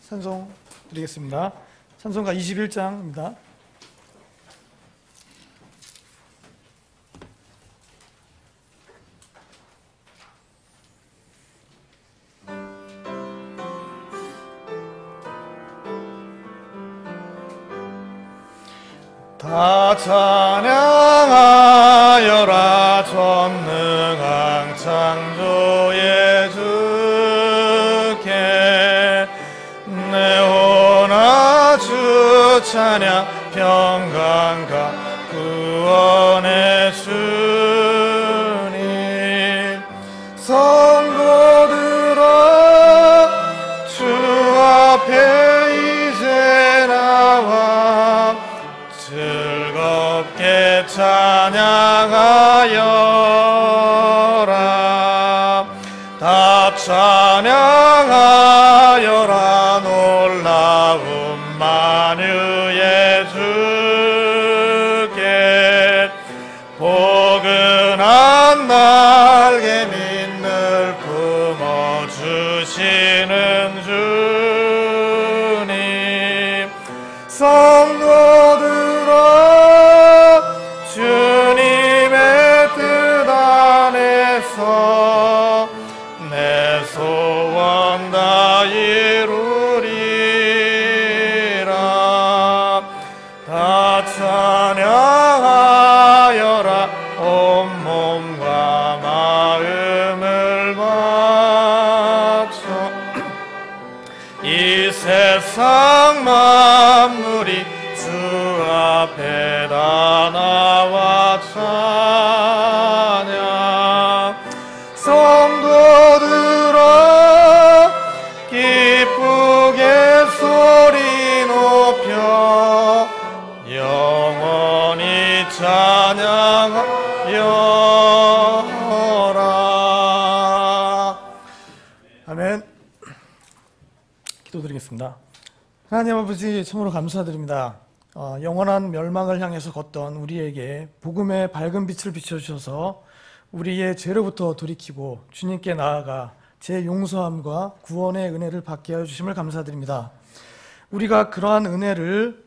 찬송 드리겠습니다. 찬송가 21장입니다. 다 찬양하여라 전능한 창조의 주께 내 혼아 주 찬양 평강과 구원의 주님 성도들아 주 앞에 이제 나와 즐겁게 찬양하여라 다 찬양하여라 놀라운 만유의 주께 포근한 날개 민을 품어주시는 주님 성도들아 주님의 뜻 안에서 내 소원 다 이루리라 다 찬양하여라 온몸과 마음을 바쳐 이 세상 만물이 주 앞에 다 나와 찬양 성도들아 기쁘게 소리 높여 영원히 찬양하여라. 아멘. 기도드리겠습니다. 하나님 아버지 참으로 감사드립니다. 영원한 멸망을 향해서 걷던 우리에게 복음의 밝은 빛을 비춰주셔서 우리의 죄로부터 돌이키고 주님께 나아가 제 용서함과 구원의 은혜를 받게 하여 주심을 감사드립니다. 우리가 그러한 은혜를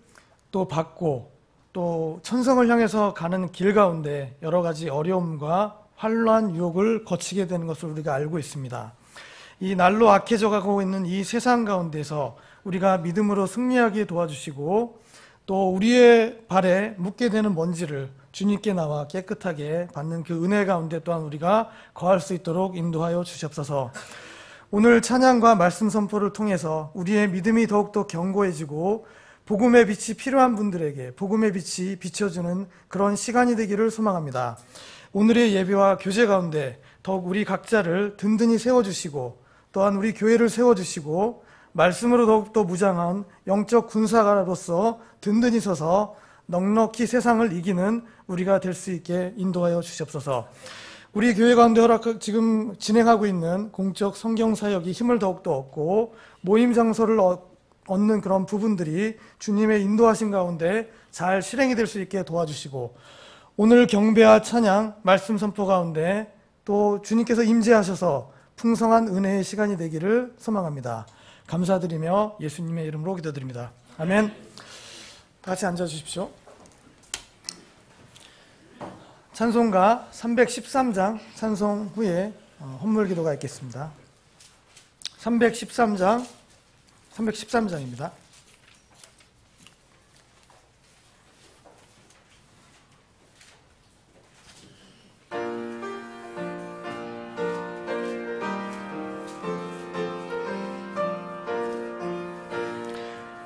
또 받고 또 천성을 향해서 가는 길 가운데 여러 가지 어려움과 환란, 유혹을 거치게 되는 것을 우리가 알고 있습니다. 이 날로 악해져 가고 있는 이 세상 가운데서 우리가 믿음으로 승리하게 도와주시고 또 우리의 발에 묻게 되는 먼지를 주님께 나와 깨끗하게 받는 그 은혜 가운데 또한 우리가 거할 수 있도록 인도하여 주시옵소서. 오늘 찬양과 말씀 선포를 통해서 우리의 믿음이 더욱더 견고해지고 복음의 빛이 필요한 분들에게 복음의 빛이 비춰주는 그런 시간이 되기를 소망합니다. 오늘의 예배와 교제 가운데 더욱 우리 각자를 든든히 세워주시고 또한 우리 교회를 세워주시고 말씀으로 더욱더 무장한 영적 군사가로서 든든히 서서 넉넉히 세상을 이기는 우리가 될 수 있게 인도하여 주시옵소서. 우리 교회 가운데 지금 진행하고 있는 공적 성경 사역이 힘을 더욱더 얻고 모임 장소를 얻는 그런 부분들이 주님의 인도하신 가운데 잘 실행이 될 수 있게 도와주시고 오늘 경배와 찬양, 말씀 선포 가운데 또 주님께서 임재하셔서 풍성한 은혜의 시간이 되기를 소망합니다. 감사드리며 예수님의 이름으로 기도드립니다. 아멘. 다 같이 앉아주십시오. 찬송가 313장 찬송 후에 헌물 기도가 있겠습니다. 313장입니다.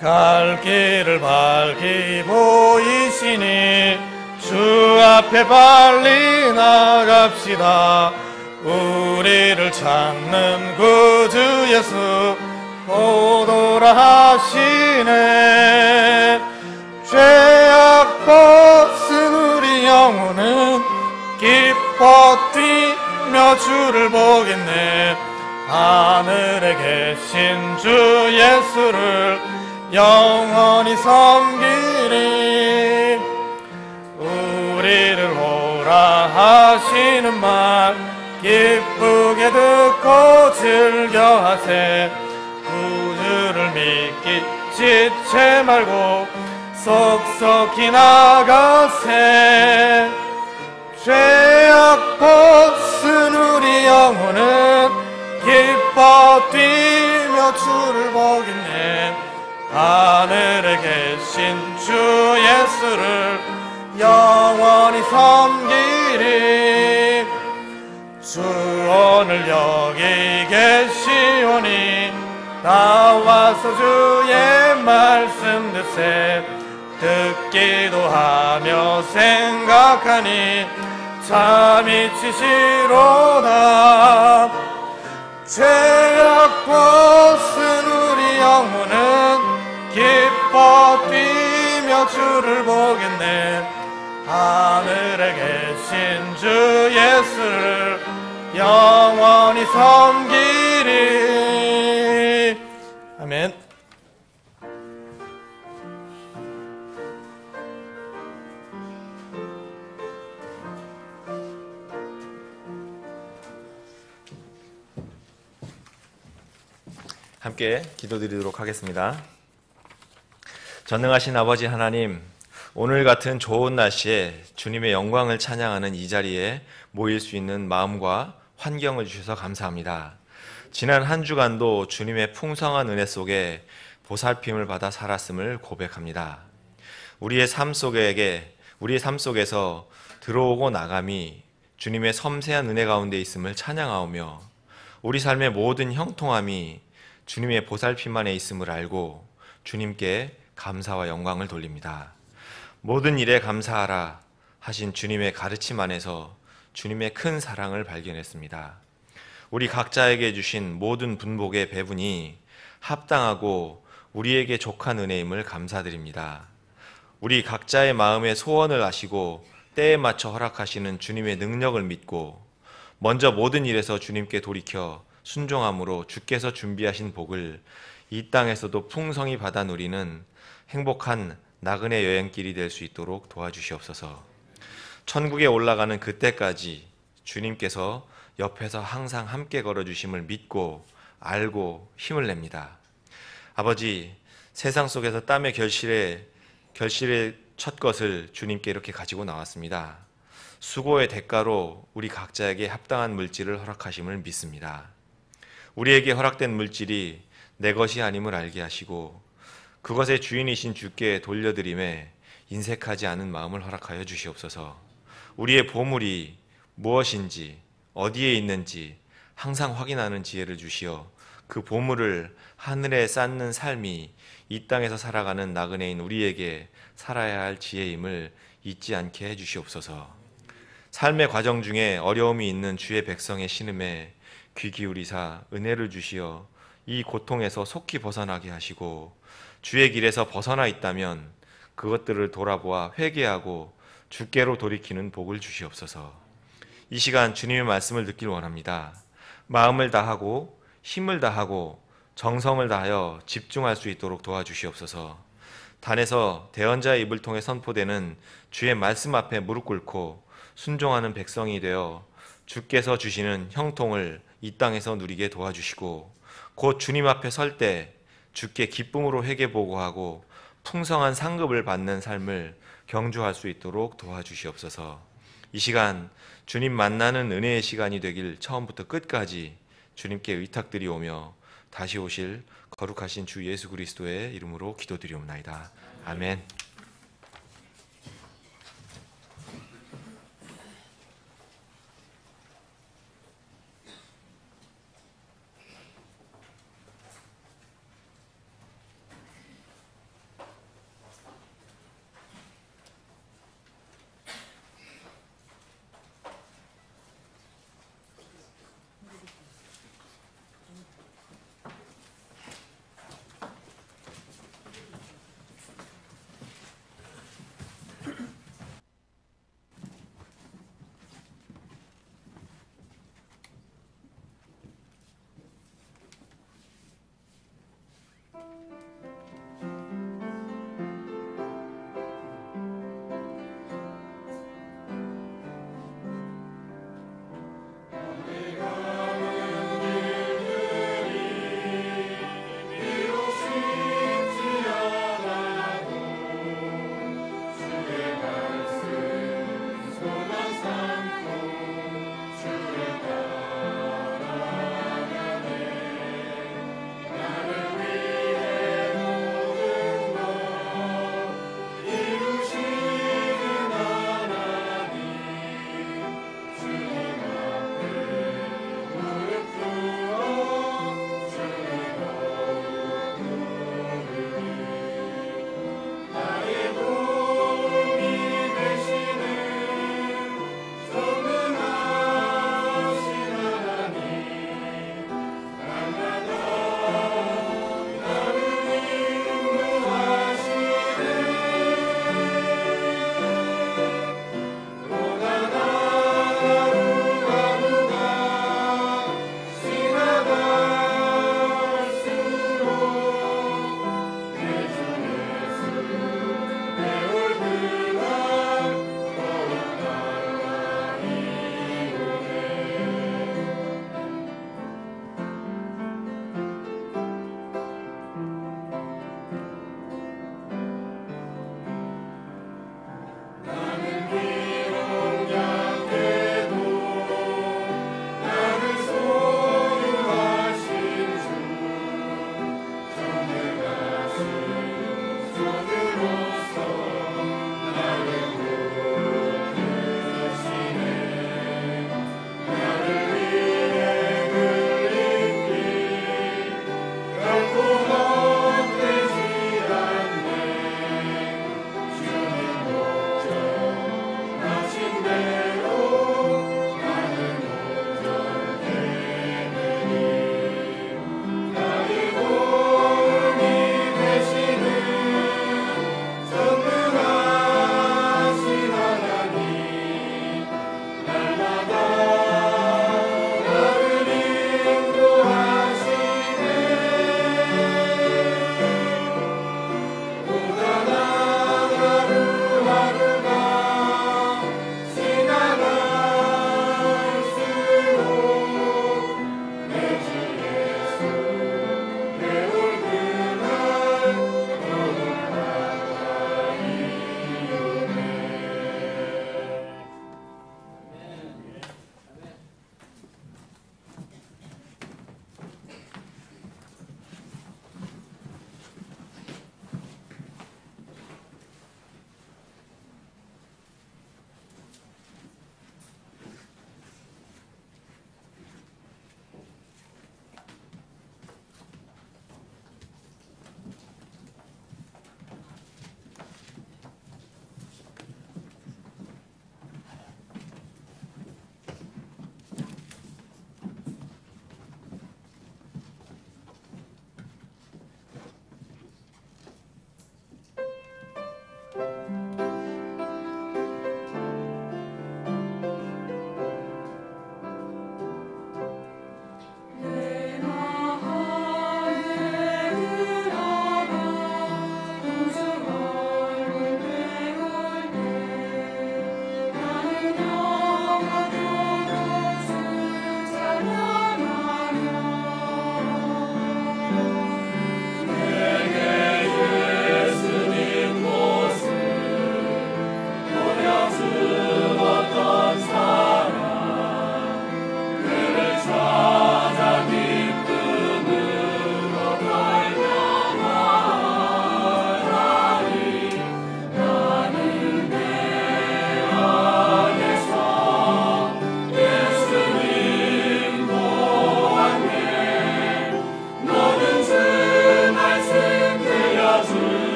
갈 길을 밝히 보이시니 주 앞에 빨리 나갑시다. 우리를 찾는 구주 예수 오도라 하시네. 죄악 벗은 우리 영혼은 기뻐 뛰며 주를 보겠네. 하늘에 계신 주 예수를 영원히 섬기리. 우리를 오라 하시는 말 기쁘게 듣고 즐겨하세. 구주를 믿기 지체 말고 속속히 나가세. 죄악 벗은 우리 영혼은 기뻐 뛰며 주를 보겠네. 하늘에 계신 주 예수를 영원히 섬기리. 주 오늘 여기 계시오니 나와서 주의 말씀 듣기도 하며 생각하니 참이 치시로다. 죄악 벗은 우리 영혼은 기뻐 뛰며 주를 보겠네. 하늘에 계신 주 예수를 영원히 섬기리. 아멘. 함께 기도드리도록 하겠습니다. 전능하신 아버지 하나님, 오늘 같은 좋은 날씨에 주님의 영광을 찬양하는 이 자리에 모일 수 있는 마음과 환경을 주셔서 감사합니다. 지난 한 주간도 주님의 풍성한 은혜 속에 보살핌을 받아 살았음을 고백합니다. 우리의 삶 속에서 들어오고 나감이 주님의 섬세한 은혜 가운데 있음을 찬양하오며 우리 삶의 모든 형통함이 주님의 보살핌 안에 있음을 알고 주님께 감사와 영광을 돌립니다. 모든 일에 감사하라 하신 주님의 가르침 안에서 주님의 큰 사랑을 발견했습니다. 우리 각자에게 주신 모든 분복의 배분이 합당하고 우리에게 족한 은혜임을 감사드립니다. 우리 각자의 마음의 소원을 아시고 때에 맞춰 허락하시는 주님의 능력을 믿고 먼저 모든 일에서 주님께 돌이켜 순종함으로 주께서 준비하신 복을 이 땅에서도 풍성히 받아 누리는 행복한 나그네 여행길이 될 수 있도록 도와주시옵소서. 천국에 올라가는 그때까지 주님께서 옆에서 항상 함께 걸어주심을 믿고 알고 힘을 냅니다. 아버지, 세상 속에서 땀의 결실의 첫 것을 주님께 이렇게 가지고 나왔습니다. 수고의 대가로 우리 각자에게 합당한 물질을 허락하심을 믿습니다. 우리에게 허락된 물질이 내 것이 아님을 알게 하시고 그것의 주인이신 주께 돌려드림에 인색하지 않은 마음을 허락하여 주시옵소서. 우리의 보물이 무엇인지 어디에 있는지 항상 확인하는 지혜를 주시어 그 보물을 하늘에 쌓는 삶이 이 땅에서 살아가는 나그네인 우리에게 살아야 할 지혜임을 잊지 않게 해주시옵소서. 삶의 과정 중에 어려움이 있는 주의 백성의 신음에 귀 기울이사 은혜를 주시어 이 고통에서 속히 벗어나게 하시고 주의 길에서 벗어나 있다면 그것들을 돌아보아 회개하고 주께로 돌이키는 복을 주시옵소서. 이 시간 주님의 말씀을 듣길 원합니다. 마음을 다하고 힘을 다하고 정성을 다하여 집중할 수 있도록 도와주시옵소서. 단에서 대언자의 입을 통해 선포되는 주의 말씀 앞에 무릎 꿇고 순종하는 백성이 되어 주께서 주시는 형통을 이 땅에서 누리게 도와주시고 곧 주님 앞에 설 때 주께 기쁨으로 회개 보고하고 풍성한 상급을 받는 삶을 경주할 수 있도록 도와주시옵소서. 이 시간 주님 만나는 은혜의 시간이 되길 처음부터 끝까지 주님께 의탁드리오며 다시 오실 거룩하신 주 예수 그리스도의 이름으로 기도드리옵나이다. 아멘.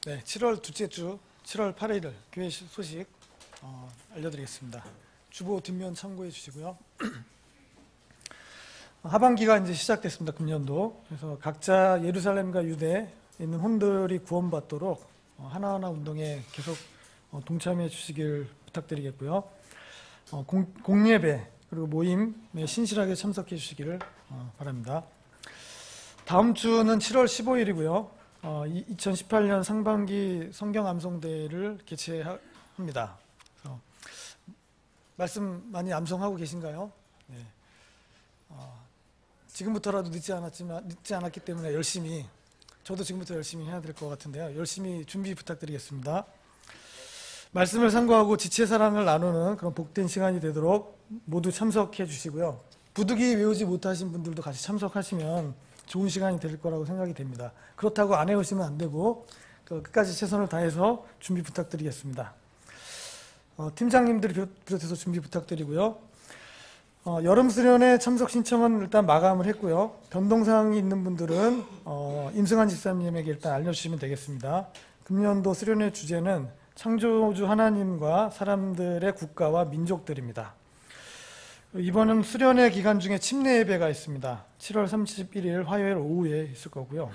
네, 7월 둘째 주 7월 8일 교회 소식 알려드리겠습니다. 주보 뒷면 참고해 주시고요. 하반기가 이제 시작됐습니다. 금년도. 그래서 각자 예루살렘과 유대에 있는 혼들이 구원받도록 하나하나 운동에 계속 동참해 주시길 부탁드리겠고요. 공예배 그리고 모임에 신실하게 참석해 주시기를 바랍니다. 다음 주는 7월 15일이고요. 2018년 상반기 성경 암송대회를 개최합니다. 말씀 많이 암송하고 계신가요? 네. 지금부터라도 늦지 않았기 때문에 저도 지금부터 열심히 해야 될 것 같은데요. 열심히 준비 부탁드리겠습니다. 말씀을 상고하고 지체 사랑을 나누는 그런 복된 시간이 되도록 모두 참석해 주시고요. 부득이 외우지 못하신 분들도 같이 참석하시면 좋은 시간이 될 거라고 생각이 됩니다. 그렇다고 안 해오시면 안 되고 끝까지 최선을 다해서 준비 부탁드리겠습니다. 팀장님들이 비롯해서 준비 부탁드리고요. 여름 수련회 참석 신청은 일단 마감을 했고요. 변동사항이 있는 분들은 임승환 집사님에게 일단 알려주시면 되겠습니다. 금년도 수련회 주제는 창조주 하나님과 사람들의 국가와 민족들입니다. 이번은 수련회 기간 중에 침례 예배가 있습니다. 7월 31일 화요일 오후에 있을 거고요.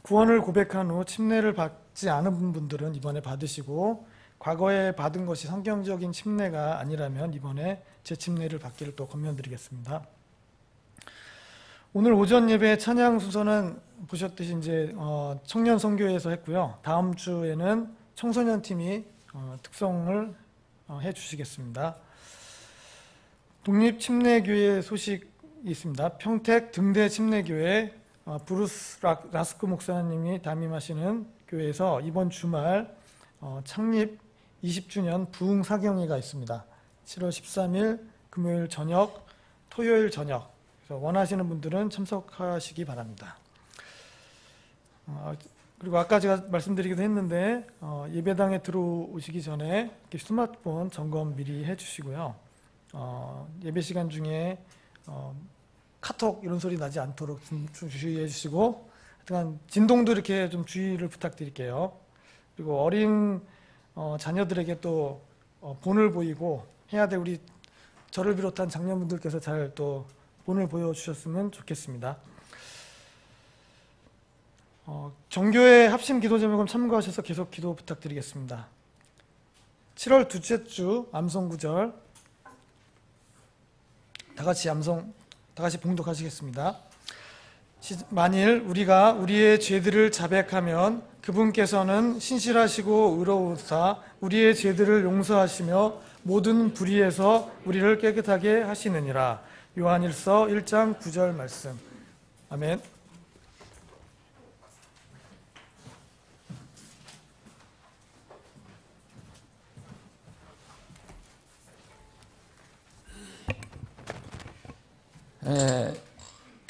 구원을 고백한 후 침례를 받지 않은 분들은 이번에 받으시고, 과거에 받은 것이 성경적인 침례가 아니라면 이번에 재침례를 받기를 또 권면드리겠습니다. 오늘 오전 예배 찬양 순서는 보셨듯이 이제 청년 선교회에서 했고요. 다음 주에는 청소년 팀이 특성을 해 주시겠습니다. 독립침례교회 소식이 있습니다. 평택 등대 침례교회 브루스 라스크 목사님이 담임하시는 교회에서 이번 주말 창립 20주년 부흥 사경회가 있습니다. 7월 13일 금요일 저녁, 토요일 저녁. 그래서 원하시는 분들은 참석하시기 바랍니다. 그리고 아까 제가 말씀드리기도 했는데 예배당에 들어오시기 전에 이렇게 스마트폰 점검 미리 해주시고요. 예배 시간 중에 카톡 이런 소리 나지 않도록 좀 주의해 주시고, 하여튼 진동도 이렇게 좀 주의를 부탁드릴게요. 그리고 어린 자녀들에게 또 본을 보이고 해야 될 우리 저를 비롯한 장년분들께서 잘 또 본을 보여주셨으면 좋겠습니다. 정교회 합심 기도 제목은 참고하셔서 계속 기도 부탁드리겠습니다. 7월 둘째 주 암송 구절 다 같이 봉독하시겠습니다. 만일 우리가 우리의 죄들을 자백하면 그분께서는 신실하시고 의로우사 우리의 죄들을 용서하시며 모든 불의에서 우리를 깨끗하게 하시느니라. 요한일서 1장 9절 말씀. 아멘.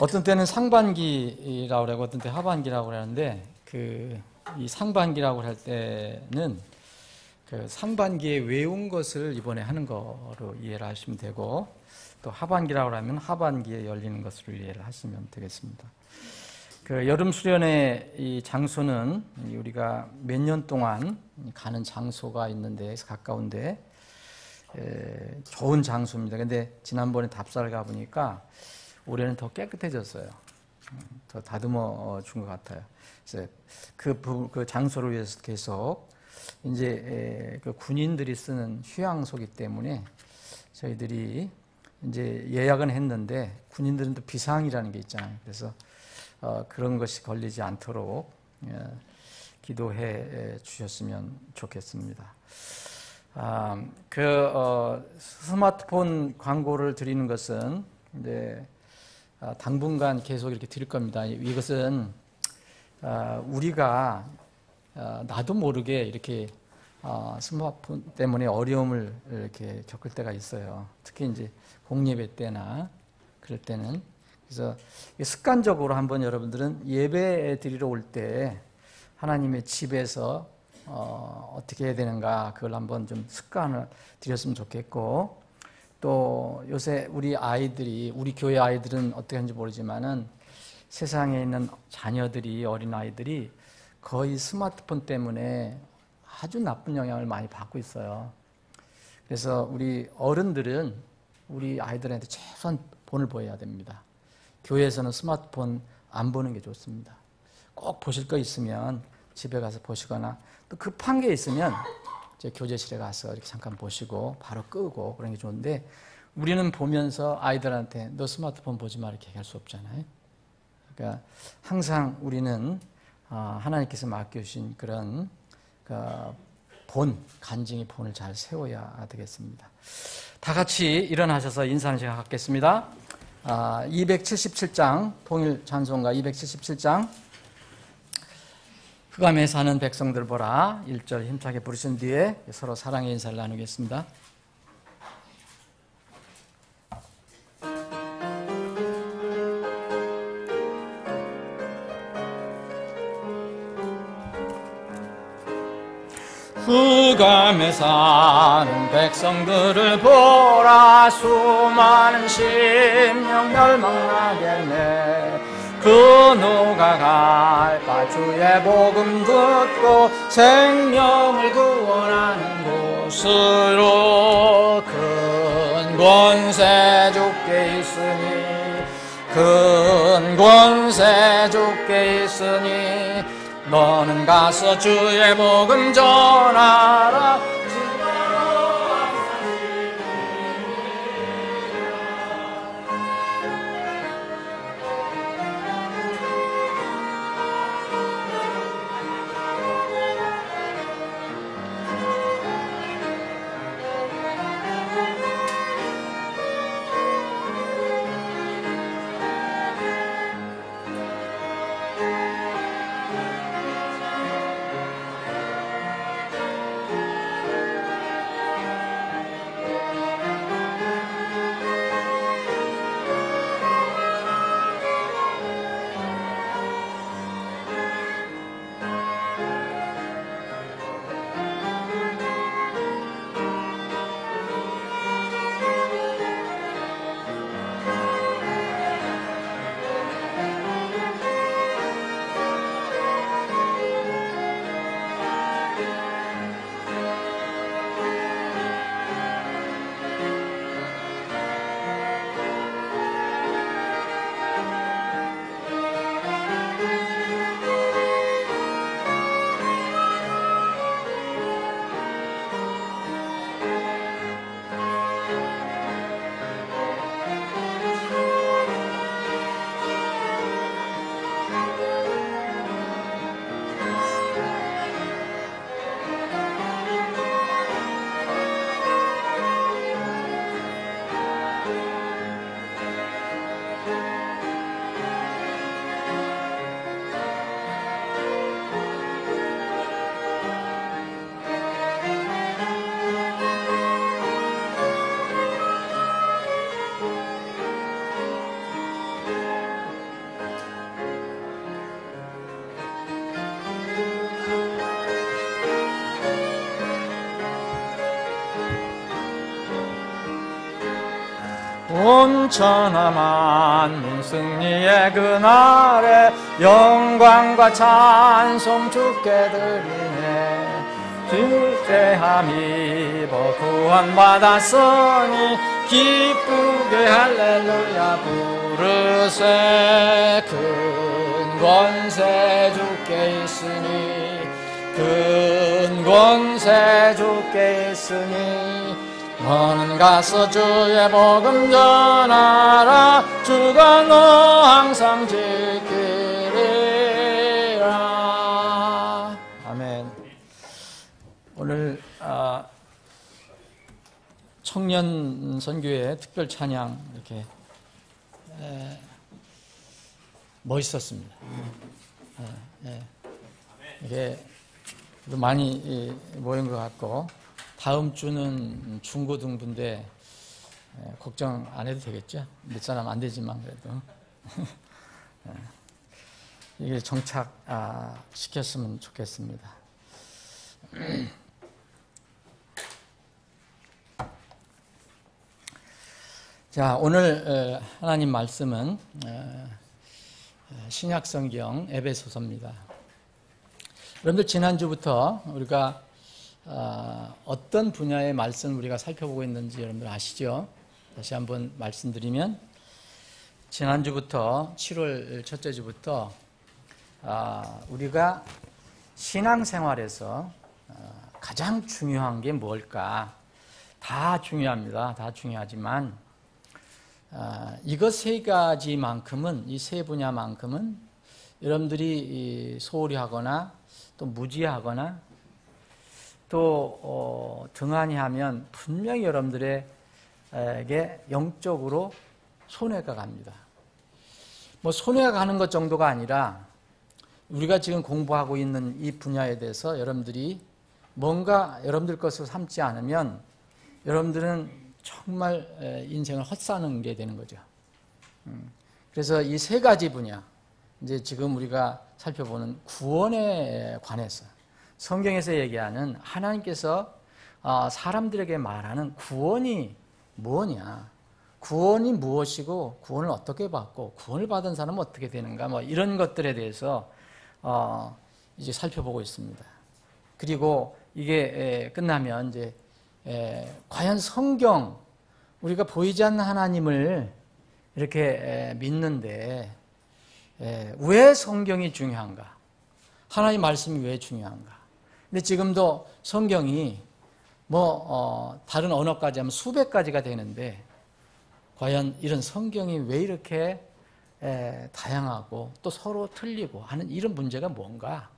어떤 때는 상반기라고 그러고 어떤 때 하반기라고 그러는데 이 상반기라고 할 때는 그 상반기에 외운 것을 이번에 하는 거로 이해를 하시면 되고, 또 하반기라고 하면 하반기에 열리는 것으로 이해를 하시면 되겠습니다. 그 여름 수련회 이 장소는 우리가 몇 년 동안 가는 장소가 있는데 가까운데 좋은 장소입니다. 근데 지난번에 답사를 가보니까 올해는 더 깨끗해졌어요. 더 다듬어 준 것 같아요. 그래서 그 장소를 위해서 계속 이제 그 군인들이 쓰는 휴양소이기 때문에 저희들이 이제 예약은 했는데 군인들은 또 비상이라는 게 있잖아요. 그래서 그런 것이 걸리지 않도록 기도해 주셨으면 좋겠습니다. 스마트폰 광고를 드리는 것은 이제 당분간 계속 이렇게 드릴 겁니다. 이것은 우리가 나도 모르게 이렇게 스마트폰 때문에 어려움을 이렇게 겪을 때가 있어요. 특히 이제 공예배 때나 그럴 때는. 그래서 습관적으로 한번 여러분들은 예배 드리러 올 때 하나님의 집에서 어떻게 해야 되는가, 그걸 한번 좀 습관을 들였으면 좋겠고, 또 요새 우리 교회 아이들은 어떻게 하는지 모르지만은 세상에 있는 자녀들이, 어린 아이들이 거의 스마트폰 때문에 아주 나쁜 영향을 많이 받고 있어요. 그래서 우리 어른들은 우리 아이들한테 최소한 본을 보여야 됩니다. 교회에서는 스마트폰 안 보는 게 좋습니다. 꼭 보실 거 있으면 집에 가서 보시거나 또 급한 게 있으면 이제 교제실에 가서 이렇게 잠깐 보시고 바로 끄고 그런 게 좋은데 우리는 보면서 아이들한테 너 스마트폰 보지 마 이렇게 얘기할 수 없잖아요. 그러니까 항상 우리는 하나님께서 맡겨주신 그런 간증의 본을 잘 세워야 되겠습니다. 다 같이 일어나셔서 인사하는 시간 갖겠습니다. 277장 통일 찬송가 277장 흑암에 사는 백성들 보라 1절 힘차게 부르신 뒤에 서로 사랑의 인사를 나누겠습니다. 흑암에 사는 백성들을 보라 수많은 심령 멸망하겠네. 그 누가 갈까 주의 복음 듣고 생명을 구원하는 곳으로 큰 권세 주께 있으니 큰 권세 주께 있으니 너는 가서 주의 복음 전하라. 온 천하 만민 승리의 그날에 영광과 찬송 주께 드리네. 주제함 입어 구원받았으니 기쁘게 할렐루야 부르세. 큰 권세 주께 있으니 큰 권세 주께 있으니 너는 가서 주의 복음 전하라. 주가 너 항상 지키리라. 아멘. 오늘 청년 선교회 특별 찬양 이렇게 멋있었습니다. 이게 많이 모인 것 같고 다음 주는 중고등부인데 걱정 안 해도 되겠죠? 몇 사람 안 되지만 그래도 이게 정착 시켰으면 좋겠습니다. 자, 오늘 하나님 말씀은 신약성경 에베소서입니다. 여러분들 지난주부터 우리가 어떤 분야의 말씀을 우리가 살펴보고 있는지 여러분들 아시죠? 다시 한번 말씀드리면 지난주부터 7월 첫째 주부터 우리가 신앙생활에서 가장 중요한 게 뭘까? 다 중요합니다. 다 중요하지만 이것 세 가지만큼은, 이 세 분야만큼은 여러분들이 소홀히 하거나 또 무지하거나 또 등한히 하면 분명히 여러분들에게 영적으로 손해가 갑니다. 뭐 손해가 가는 것 정도가 아니라 우리가 지금 공부하고 있는 이 분야에 대해서 여러분들이 뭔가 여러분들 것으로 삼지 않으면 여러분들은 정말 인생을 헛사는 게 되는 거죠. 그래서 이 세 가지 분야, 이제 지금 우리가 살펴보는 구원에 관해서 성경에서 얘기하는 하나님께서 사람들에게 말하는 구원이 뭐냐, 구원이 무엇이고 구원을 어떻게 받고 구원을 받은 사람은 어떻게 되는가, 뭐 이런 것들에 대해서 이제 살펴보고 있습니다. 그리고 이게 끝나면 이제 과연 성경, 우리가 보이지 않는 하나님을 이렇게 믿는데 왜 성경이 중요한가? 하나님 말씀이 왜 중요한가? 근데 지금도 성경이 다른 언어까지 하면 수백 가지가 되는데 과연 이런 성경이 왜 이렇게 다양하고 또 서로 틀리고 하는 이런 문제가 뭔가?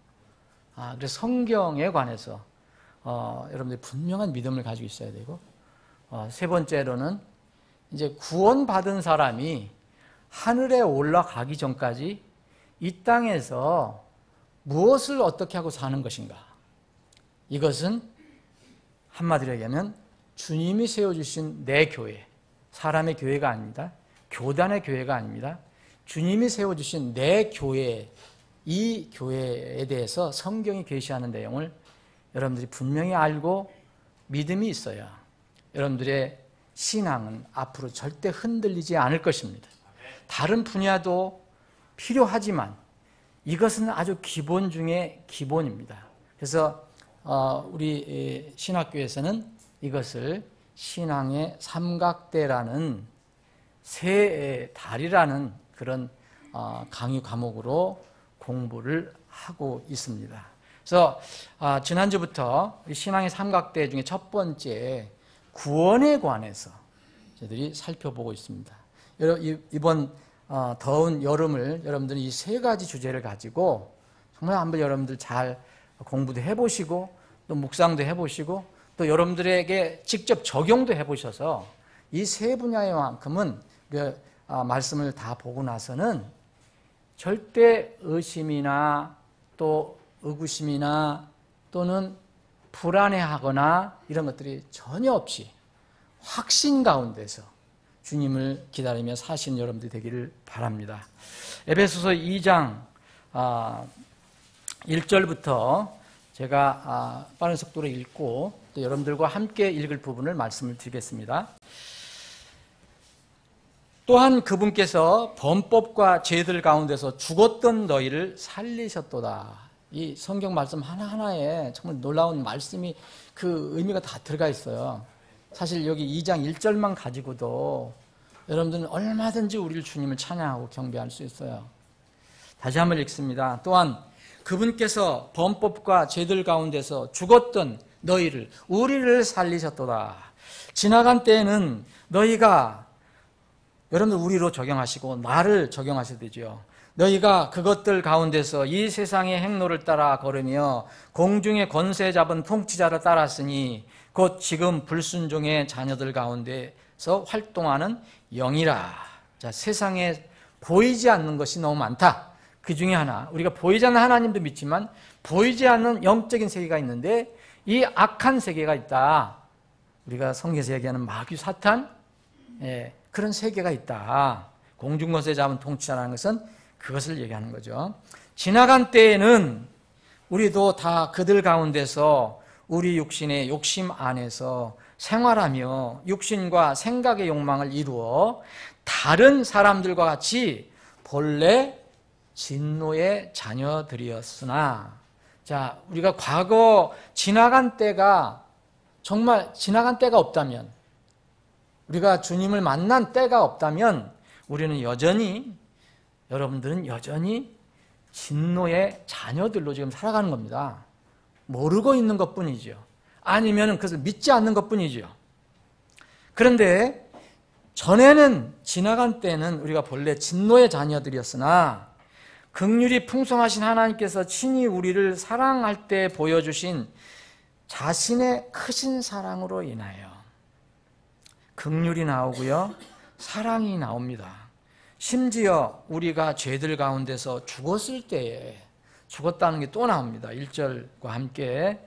그래서 성경에 관해서 여러분들이 분명한 믿음을 가지고 있어야 되고, 세 번째로는 이제 구원받은 사람이 하늘에 올라가기 전까지 이 땅에서 무엇을 어떻게 하고 사는 것인가? 이것은 한마디로 얘기하면 주님이 세워주신 내 교회, 사람의 교회가 아닙니다. 교단의 교회가 아닙니다. 주님이 세워주신 내 교회, 이 교회에 대해서 성경이 계시하는 내용을 여러분들이 분명히 알고 믿음이 있어야 여러분들의 신앙은 앞으로 절대 흔들리지 않을 것입니다. 다른 분야도 필요하지만 이것은 아주 기본 중에 기본입니다. 그래서 우리 신학교에서는 이것을 신앙의 삼각대라는 세 다리라는 그런 강의 과목으로 공부를 하고 있습니다. 그래서 지난주부터 신앙의 삼각대 중에 첫 번째 구원에 관해서 저희들이 살펴보고 있습니다. 이번 더운 여름을 여러분들은 이 세 가지 주제를 가지고 정말 한번 여러분들 잘 공부도 해보시고 또 묵상도 해보시고 또 여러분들에게 직접 적용도 해보셔서 이 세 분야만큼은 말씀을 다 보고 나서는 절대 의심이나 또 의구심이나 또는 불안해하거나 이런 것들이 전혀 없이 확신 가운데서 주님을 기다리며 사신 여러분들이 되기를 바랍니다. 에베소서 2장 1절부터 제가 빠른 속도로 읽고 또 여러분들과 함께 읽을 부분을 말씀을 드리겠습니다. 또한 그분께서 범법과 죄들 가운데서 죽었던 너희를 살리셨도다. 이 성경 말씀 하나하나에 정말 놀라운 말씀이 그 의미가 다 들어가 있어요. 사실 여기 2장 1절만 가지고도 여러분들은 얼마든지 우리를 주님을 찬양하고 경배할 수 있어요. 다시 한번 읽습니다. 또한 그분께서 범법과 죄들 가운데서 죽었던 너희를, 우리를 살리셨도다. 지나간 때에는 너희가, 여러분들 우리로 적용하시고 나를 적용하셔야 되죠. 너희가 그것들 가운데서 이 세상의 행로를 따라 걸으며 공중의 권세 잡은 통치자를 따랐으니 곧 지금 불순종의 자녀들 가운데서 활동하는 영이라. 자, 세상에 보이지 않는 것이 너무 많다. 그 중에 하나, 우리가 보이지 않는 하나님도 믿지만 보이지 않는 영적인 세계가 있는데 이 악한 세계가 있다. 우리가 성경에서 얘기하는 마귀 사탄, 그런 세계가 있다. 공중권세 잡은 통치자라는 것은 그것을 얘기하는 거죠. 지나간 때에는 우리도 다 그들 가운데서 우리 육신의 욕심 안에서 생활하며 육신과 생각의 욕망을 이루어 다른 사람들과 같이 본래 진노의 자녀들이었으나, 자, 우리가 과거 지나간 때가 정말 지나간 때가 없다면, 우리가 주님을 만난 때가 없다면 우리는 여전히, 여러분들은 여전히 진노의 자녀들로 지금 살아가는 겁니다. 모르고 있는 것뿐이죠. 아니면 그것을 믿지 않는 것뿐이죠. 그런데 전에는, 지나간 때는 우리가 본래 진노의 자녀들이었으나 긍휼이 풍성하신 하나님께서 친히 우리를 사랑할 때 보여주신 자신의 크신 사랑으로 인하여 긍휼이 나오고요, 사랑이 나옵니다. 심지어 우리가 죄들 가운데서 죽었을 때에, 죽었다는 게 또 나옵니다. 1절과 함께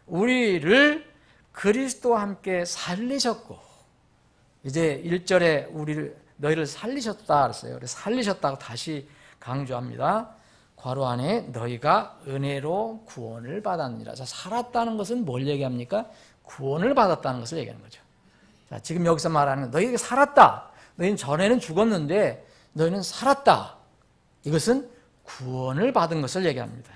우리를 그리스도와 함께 살리셨고, 이제 1절에 너희를 살리셨다 그랬어요. 그래서 살리셨다고 다시 강조합니다. 괄호 안에 너희가 은혜로 구원을 받았느니라. 자, 살았다는 것은 뭘 얘기합니까? 구원을 받았다는 것을 얘기하는 거죠. 자, 지금 여기서 말하는 건 너희가 살았다. 너희는 전에는 죽었는데 너희는 살았다. 이것은 구원을 받은 것을 얘기합니다.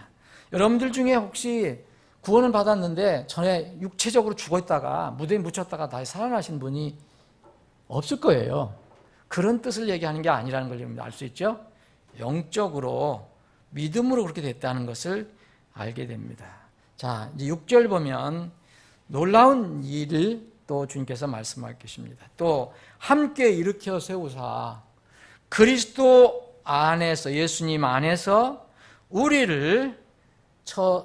여러분들 중에 혹시 구원을 받았는데 전에 육체적으로 죽어있다가 무대에 묻혔다가 다시 살아나신 분이 없을 거예요. 그런 뜻을 얘기하는 게 아니라는 걸 알 수 있죠. 영적으로 믿음으로 그렇게 됐다는 것을 알게 됩니다. 자, 이제 6절 보면 놀라운 일을 또 주님께서 말씀하고 계십니다. 또 함께 일으켜 세우사 그리스도 안에서, 예수님 안에서 우리를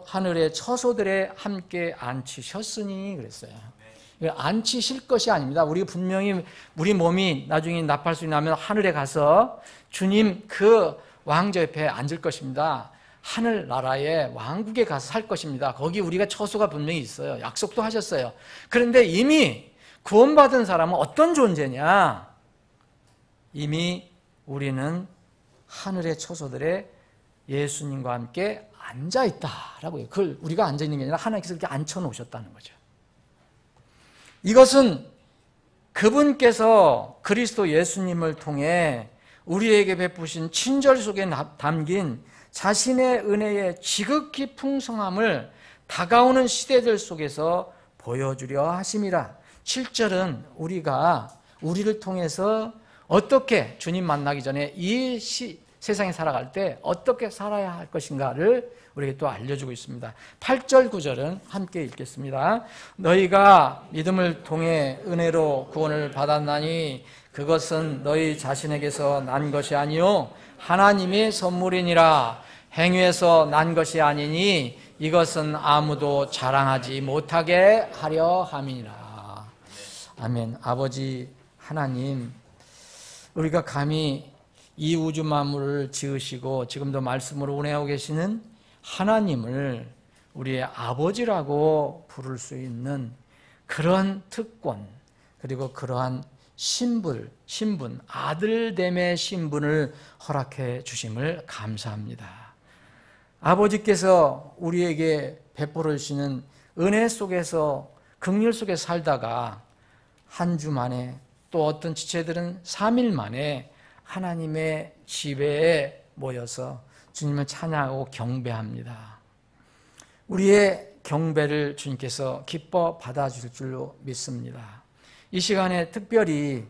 하늘의 처소들에 함께 앉히셨으니 그랬어요. 앉히실 것이 아닙니다. 우리가 분명히 우리 몸이 나중에 나팔수이 나면 하늘에 가서 주님 그 왕자 옆에 앉을 것입니다. 하늘나라의 왕국에 가서 살 것입니다. 거기 우리가 처소가 분명히 있어요. 약속도 하셨어요. 그런데 이미 구원받은 사람은 어떤 존재냐? 이미 우리는 하늘의 처소들에 예수님과 함께 앉아있다라고 해요. 그걸 우리가 앉아있는 게 아니라 하나님께서 이렇게 앉혀놓으셨다는 거죠. 이것은 그분께서 그리스도 예수님을 통해 우리에게 베푸신 친절 속에 담긴 자신의 은혜의 지극히 풍성함을 다가오는 시대들 속에서 보여주려 하심이라. 7절은 우리를 통해서 어떻게 주님 만나기 전에 이 세상에 살아갈 때 어떻게 살아야 할 것인가를 우리에게 또 알려주고 있습니다. 8절 9절은 함께 읽겠습니다. 너희가 믿음을 통해 은혜로 구원을 받았나니 그것은 너희 자신에게서 난 것이 아니요 하나님의 선물이니라. 행위에서 난 것이 아니니 이것은 아무도 자랑하지 못하게 하려 함이니라. 아멘. 아버지 하나님, 우리가 감히 이 우주 만물을 지으시고 지금도 말씀으로 운행하고 계시는 하나님을 우리의 아버지라고 부를 수 있는 그런 특권, 그리고 그러한 신분, 아들됨의 신분을 허락해 주심을 감사합니다. 아버지께서 우리에게 베풀어 주시는 은혜 속에서, 긍휼 속에 살다가 한 주 만에, 또 어떤 지체들은 3일 만에 하나님의 집회에 모여서 주님을 찬양하고 경배합니다. 우리의 경배를 주님께서 기뻐 받아주실 줄로 믿습니다. 이 시간에 특별히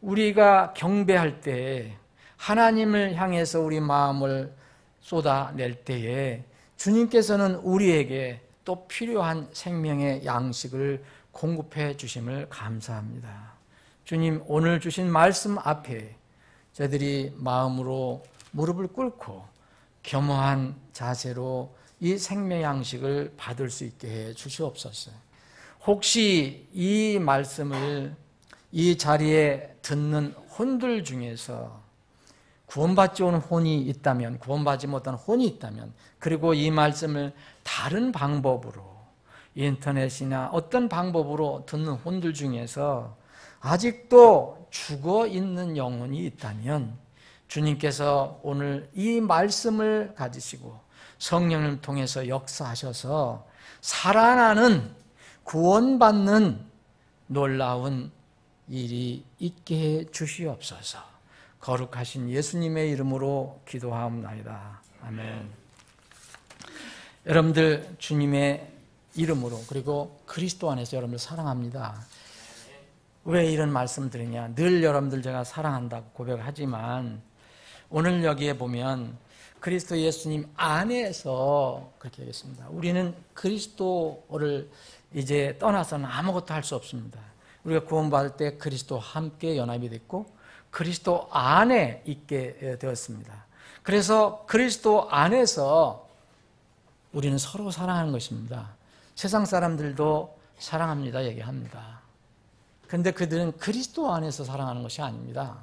우리가 경배할 때, 하나님을 향해서 우리 마음을 쏟아낼 때에 주님께서는 우리에게 또 필요한 생명의 양식을 공급해 주심을 감사합니다. 주님, 오늘 주신 말씀 앞에 저희들이 마음으로 무릎을 꿇고 겸허한 자세로 이 생명 양식을 받을 수 있게 해 주시옵소서. 혹시 이 말씀을 이 자리에 듣는 혼들 중에서 구원받지 않은 혼이 있다면, 구원받지 못한 혼이 있다면, 그리고 이 말씀을 다른 방법으로, 인터넷이나 어떤 방법으로 듣는 혼들 중에서 아직도 죽어 있는 영혼이 있다면 주님께서 오늘 이 말씀을 가지시고 성령을 통해서 역사하셔서 살아나는, 구원받는 놀라운 일이 있게 해 주시옵소서. 거룩하신 예수님의 이름으로 기도하옵나이다. 아멘. 여러분들 주님의 이름으로 그리고 그리스도 안에서 여러분들 사랑합니다. 왜 이런 말씀 드리냐? 늘 여러분들 제가 사랑한다고 고백을 하지만 오늘 여기에 보면 그리스도 예수님 안에서 그렇게 하겠습니다. 우리는 그리스도를 이제 떠나서는 아무것도 할 수 없습니다. 우리가 구원받을 때 그리스도와 함께 연합이 됐고 그리스도 안에 있게 되었습니다. 그래서 그리스도 안에서 우리는 서로 사랑하는 것입니다. 세상 사람들도 사랑합니다 얘기합니다. 그런데 그들은 그리스도 안에서 사랑하는 것이 아닙니다.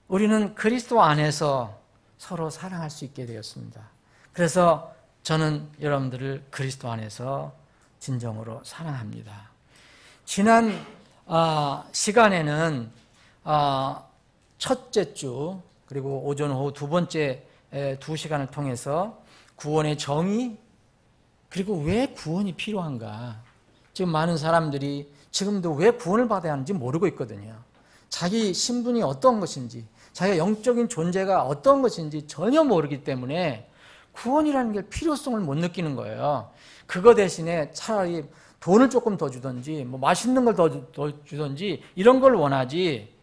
우리는 그리스도 안에서 서로 사랑할 수 있게 되었습니다. 그래서 저는 여러분들을 그리스도 안에서 진정으로 사랑합니다. 지난 시간에는 첫째 주 그리고 오전 오후 두 번째 2시간을 통해서 구원의 정의 그리고 왜 구원이 필요한가, 지금 많은 사람들이 지금도 왜 구원을 받아야 하는지 모르고 있거든요. 자기 신분이 어떤 것인지 자기가 영적인 존재가 어떤 것인지 전혀 모르기 때문에 구원이라는 게 필요성을 못 느끼는 거예요. 그거 대신에 차라리 돈을 조금 더 주든지 뭐 맛있는 걸 더 주든지 이런 걸 원하지.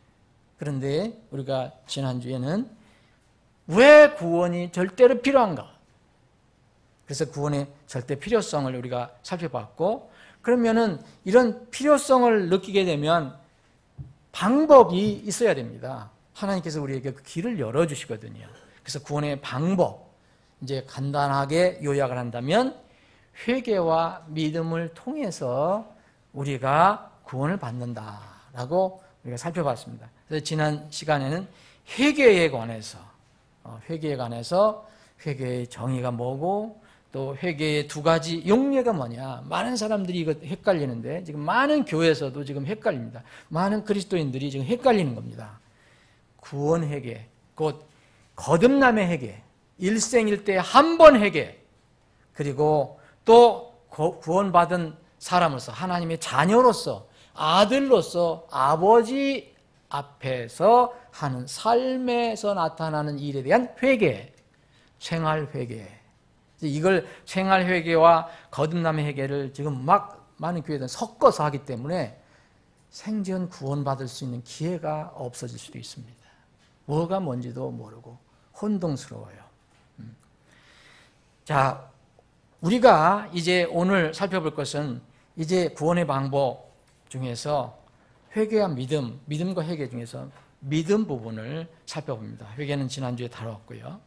그런데 우리가 지난주에는 왜 구원이 절대로 필요한가, 그래서 구원의 절대 필요성을 우리가 살펴봤고, 그러면은 이런 필요성을 느끼게 되면 방법이 있어야 됩니다. 하나님께서 우리에게 그 길을 열어주시거든요. 그래서 구원의 방법, 이제 간단하게 요약을 한다면 회개와 믿음을 통해서 우리가 구원을 받는다라고 우리가 살펴봤습니다. 그래서 지난 시간에는 회개에 관해서 회개의 정의가 뭐고 또 회개의 두 가지 용례가 뭐냐. 많은 사람들이 이거 헷갈리는데 지금 많은 교회에서도 지금 헷갈립니다. 많은 그리스도인들이 지금 헷갈리는 겁니다. 구원 회개, 곧 거듭남의 회개, 일생일대 한 번 회개, 그리고 또 구원받은 사람으로서 하나님의 자녀로서 아들로서 아버지 앞에서 하는 삶에서 나타나는 일에 대한 회개, 생활 회개. 이걸 생활 회개와 거듭남의 회개를 지금 막 많은 교회들은 섞어서 하기 때문에 생전 구원받을 수 있는 기회가 없어질 수도 있습니다. 뭐가 뭔지도 모르고 혼동스러워요. 자, 우리가 이제 오늘 살펴볼 것은 이제 구원의 방법 중에서 회개와 믿음, 믿음과 회개 중에서 믿음 부분을 살펴봅니다. 회개는 지난주에 다뤘고요.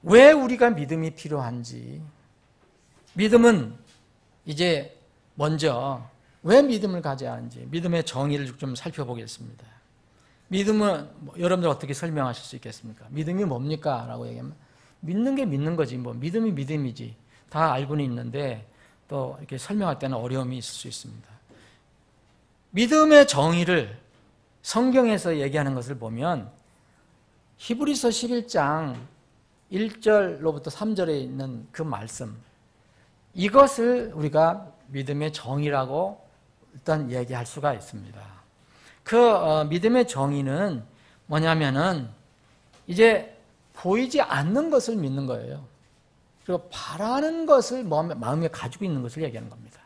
왜 우리가 믿음이 필요한지, 믿음은 이제 먼저 왜 믿음을 가져야 하는지 믿음의 정의를 좀 살펴보겠습니다. 믿음은 여러분들 어떻게 설명하실 수 있겠습니까? 믿음이 뭡니까? 라고 얘기하면 믿는 게 믿는 거지 뭐 믿음이 믿음이지 다 알고는 있는데 또 이렇게 설명할 때는 어려움이 있을 수 있습니다. 믿음의 정의를 성경에서 얘기하는 것을 보면 히브리서 11장 1절로부터 3절에 있는 그 말씀, 이것을 우리가 믿음의 정의라고 일단 얘기할 수가 있습니다. 그 믿음의 정의는 뭐냐면은 이제 보이지 않는 것을 믿는 거예요. 그리고 바라는 것을 마음에 가지고 있는 것을 얘기하는 겁니다.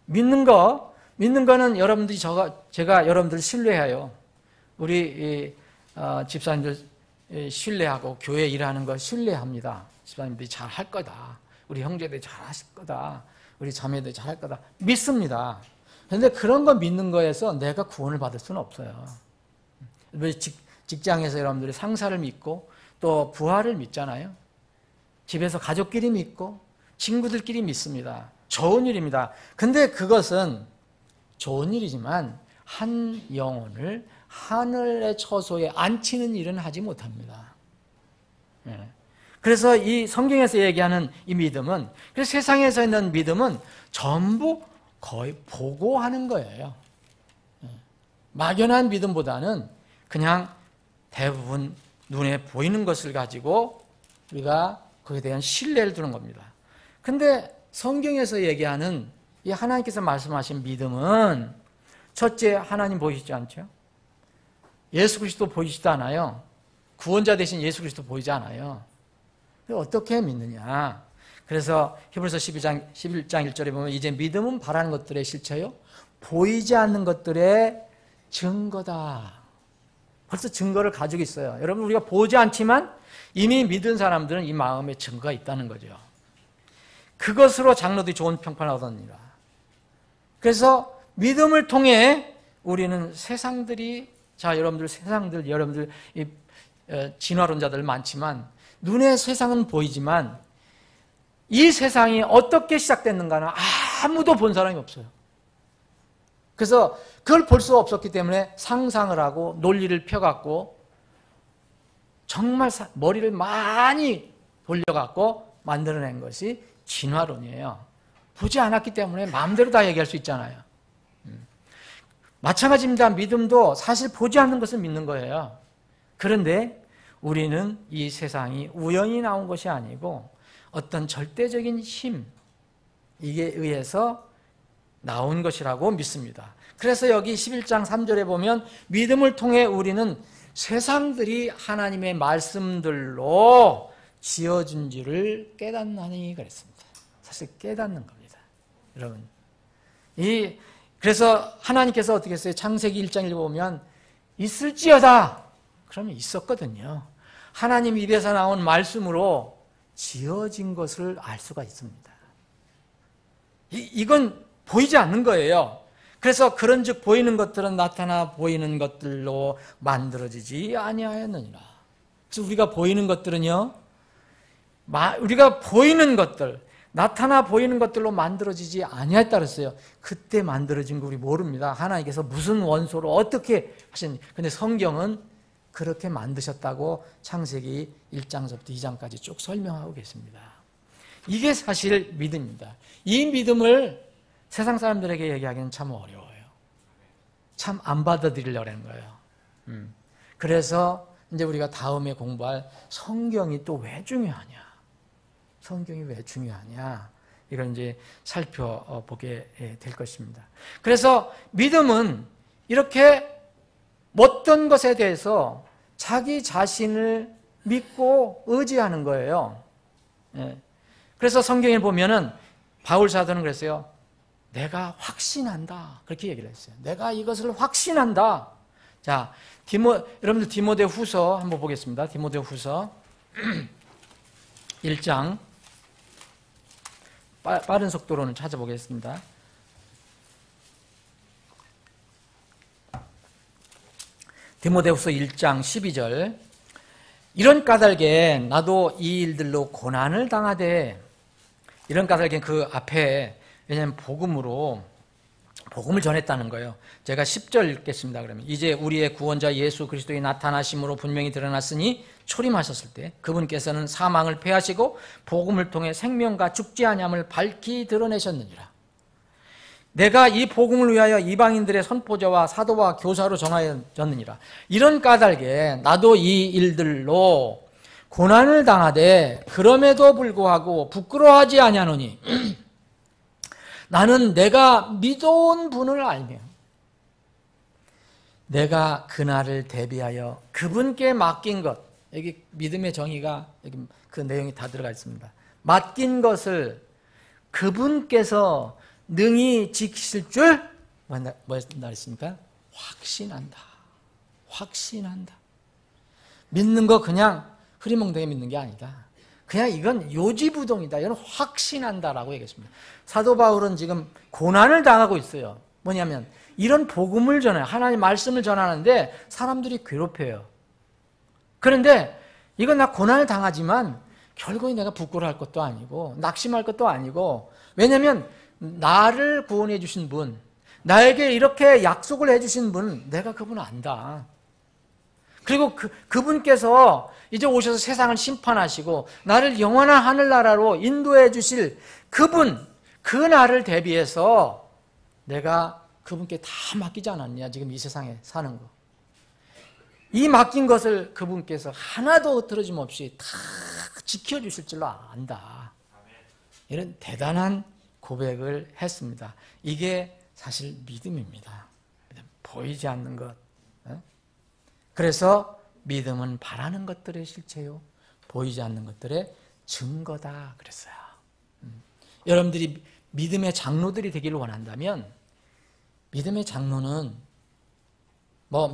믿는 거는 여러분들이 제가 여러분들 신뢰해요. 우리 집사님들 신뢰하고 교회 일하는 거 신뢰합니다. 집사님들이 잘 할 거다. 우리 형제들이 잘 하실 거다. 우리 자매들이 잘 할 거다. 믿습니다. 그런데 그런 거 믿는 거에서 내가 구원을 받을 수는 없어요. 직장에서 여러분들이 상사를 믿고 또 부하를 믿잖아요. 집에서 가족끼리 믿고 친구들끼리 믿습니다. 좋은 일입니다. 근데 그것은 좋은 일이지만 한 영혼을 하늘의 처소에 앉히는 일은 하지 못합니다. 그래서 이 성경에서 얘기하는 이 믿음은, 그래서 세상에서 있는 믿음은 전부 거의 보고하는 거예요. 막연한 믿음보다는 그냥 대부분 눈에 보이는 것을 가지고 우리가 그에 대한 신뢰를 두는 겁니다. 근데 성경에서 얘기하는 이 하나님께서 말씀하신 믿음은 첫째, 하나님 보이시지 않죠? 예수 그리스도 보이시지도 않아요. 구원자 되신 예수 그리스도 보이지 않아요. 어떻게 믿느냐? 그래서 히브리서 11장 1절에 보면 이제 믿음은 바라는 것들의 실체요, 보이지 않는 것들의 증거다. 벌써 증거를 가지고 있어요. 여러분, 우리가 보지 않지만 이미 믿은 사람들은 이 마음에 증거가 있다는 거죠. 그것으로 장로들이 좋은 평판을 얻었느니라. 그래서 믿음을 통해 우리는 세상들이, 자, 여러분들 이 진화론자들 많지만 눈에 세상은 보이지만 이 세상이 어떻게 시작됐는가는 아무도 본 사람이 없어요. 그래서 그걸 볼 수 없었기 때문에 상상을 하고 논리를 펴갖고 정말 머리를 많이 돌려갖고 만들어낸 것이 진화론이에요. 보지 않았기 때문에 마음대로 다 얘기할 수 있잖아요. 마찬가지입니다. 믿음도 사실 보지 않는 것을 믿는 거예요. 그런데 우리는 이 세상이 우연히 나온 것이 아니고 어떤 절대적인 힘, 이게 의해서 나온 것이라고 믿습니다. 그래서 여기 11장 3절에 보면 믿음을 통해 우리는 세상들이 하나님의 말씀들로 지어진 줄을 깨닫나니 그랬습니다. 사실 깨닫는 겁니다. 여러분, 그래서 하나님께서 어떻게 했어요? 창세기 1장 1절 보면 있을지어다. 그러면 있었거든요. 하나님 입에서 나온 말씀으로 지어진 것을 알 수가 있습니다. 이건 보이지 않는 거예요. 그래서 그런즉 보이는 것들은 나타나 보이는 것들로 만들어지지 아니하였느니라. 그래서 우리가 보이는 것들은요, 우리가 보이는 것들, 나타나 보이는 것들로 만들어지지 아니했다 그랬어요. 그때 만들어진 거 우리 모릅니다. 하나님께서 무슨 원소로 어떻게 하셨는지. 근데 성경은 그렇게 만드셨다고 창세기 1장서부터 2장까지 쭉 설명하고 계십니다. 이게 사실 믿음입니다. 이 믿음을 세상 사람들에게 얘기하기는 참 어려워요. 참 안 받아들이려는 거예요. 그래서 이제 우리가 다음에 공부할 성경이 또 왜 중요하냐? 성경이 왜 중요하냐? 이걸 이제 살펴보게 될 것입니다. 그래서 믿음은 이렇게 어떤 것에 대해서 자기 자신을 믿고 의지하는 거예요. 그래서 성경에 보면은 바울 사도는 그랬어요. 내가 확신한다. 그렇게 얘기를 했어요. 내가 이것을 확신한다. 자, 여러분들 디모데 후서 한번 보겠습니다. 디모데 후서 1장. 빠른 속도로는 찾아보겠습니다. 디모데후서 1장 12절. 이런 까닭에 나도 이 일들로 고난을 당하되, 이런 까닭에 그 앞에, 왜냐하면 복음을 전했다는 거예요. 제가 10절 읽겠습니다. 그러면 이제 우리의 구원자 예수 그리스도의 나타나심으로 분명히 드러났으니 초림하셨을 때 그분께서는 사망을 패하시고 복음을 통해 생명과 죽지 아니함을 밝히 드러내셨느니라. 내가 이 복음을 위하여 이방인들의 선포자와 사도와 교사로 정하였느니라. 이런 까닭에 나도 이 일들로 고난을 당하되 그럼에도 불구하고 부끄러워하지 아니하노니 나는 내가 믿어온 분을 알며 내가 그날을 대비하여 그분께 맡긴 것, 여기 믿음의 정의가 여기 그 내용이 다 들어가 있습니다. 맡긴 것을 그분께서 능히 지키실 줄 뭐라 했습니까? 확신한다. 확신한다. 믿는 거 그냥 흐리멍덩이 믿는 게 아니다. 그냥 이건 요지부동이다. 이건 확신한다라고 얘기했습니다. 사도 바울은 지금 고난을 당하고 있어요. 뭐냐면 이런 복음을 전해요. 하나님 말씀을 전하는데 사람들이 괴롭혀요. 그런데 이건 나 고난을 당하지만 결국에 내가 부끄러워할 것도 아니고 낙심할 것도 아니고, 왜냐하면 나를 구원해 주신 분, 나에게 이렇게 약속을 해 주신 분, 내가 그분을 안다. 그리고 그분께서 이제 오셔서 세상을 심판하시고 나를 영원한 하늘나라로 인도해 주실 그분, 그 날을 대비해서 내가 그분께 다 맡기지 않았냐, 지금 이 세상에 사는 거. 이 맡긴 것을 그분께서 하나도 틀어짐 없이 다 지켜주실 줄로 안다. 이런 대단한 고백을 했습니다. 이게 사실 믿음입니다. 보이지 않는 것. 그래서 믿음은 바라는 것들의 실체요, 보이지 않는 것들의 증거다 그랬어요. 여러분들이 믿음의 장로들이 되기를 원한다면 믿음의 장로는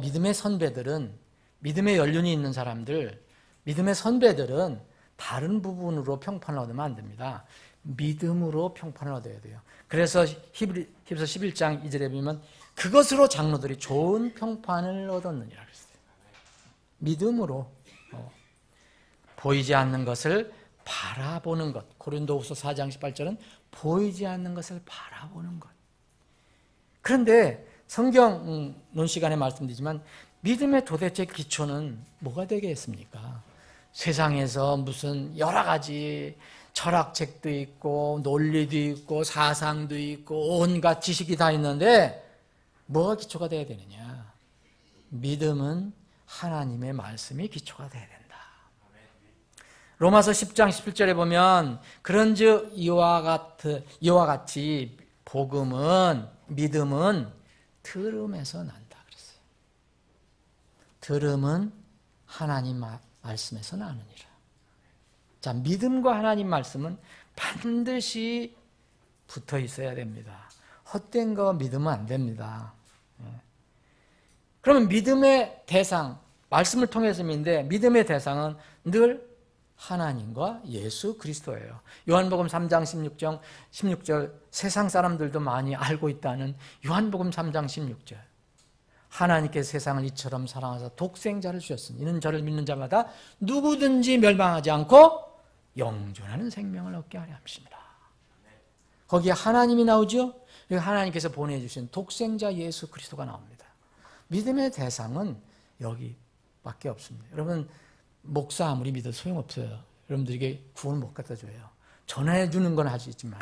믿음의 선배들은 믿음의 연륜이 있는 사람들, 믿음의 선배들은 다른 부분으로 평판을 얻으면 안 됩니다. 믿음으로 평판을 얻어야 돼요. 그래서 히브리서 11장 2절에 보면 그것으로 장로들이 좋은 평판을 얻었느니라 그랬어요. 믿음으로 보이지 않는 것을 바라보는 것. 고린도후서 4장 18절은 보이지 않는 것을 바라보는 것. 그런데 성경 논 시간에 말씀드리지만 믿음의 도대체 기초는 뭐가 되겠습니까? 세상에서 무슨 여러 가지 철학책도 있고 논리도 있고 사상도 있고 온갖 지식이 다 있는데 뭐가 기초가 돼야 되느냐? 믿음은 하나님의 말씀이 기초가 돼야 된다. 로마서 10장 17절에 보면 그런즉 이와 같이 복음은 믿음은 들음에서 난다 그랬어요. 들음은 하나님 말씀에서 나느니라. 자, 믿음과 하나님 말씀은 반드시 붙어 있어야 됩니다. 헛된 거 믿으면 안 됩니다. 그러면 믿음의 대상, 말씀을 통해서 믿는데 믿음의 대상은 늘 하나님과 예수 그리스도예요. 요한복음 3장 16절 세상 사람들도 많이 알고 있다는 요한복음 3장 16절 하나님께서 세상을 이처럼 사랑하사 독생자를 주셨으니 이는 저를 믿는 자마다 누구든지 멸망하지 않고 영존하는 생명을 얻게 하려 함이십니다. 거기에 하나님이 나오죠. 하나님께서 보내주신 독생자 예수 그리스도가 나옵니다. 믿음의 대상은 여기밖에 없습니다. 여러분 목사 아무리 믿어도 소용없어요. 여러분들에게 구원을 못 갖다 줘요. 전해주는 건 할 수 있지만.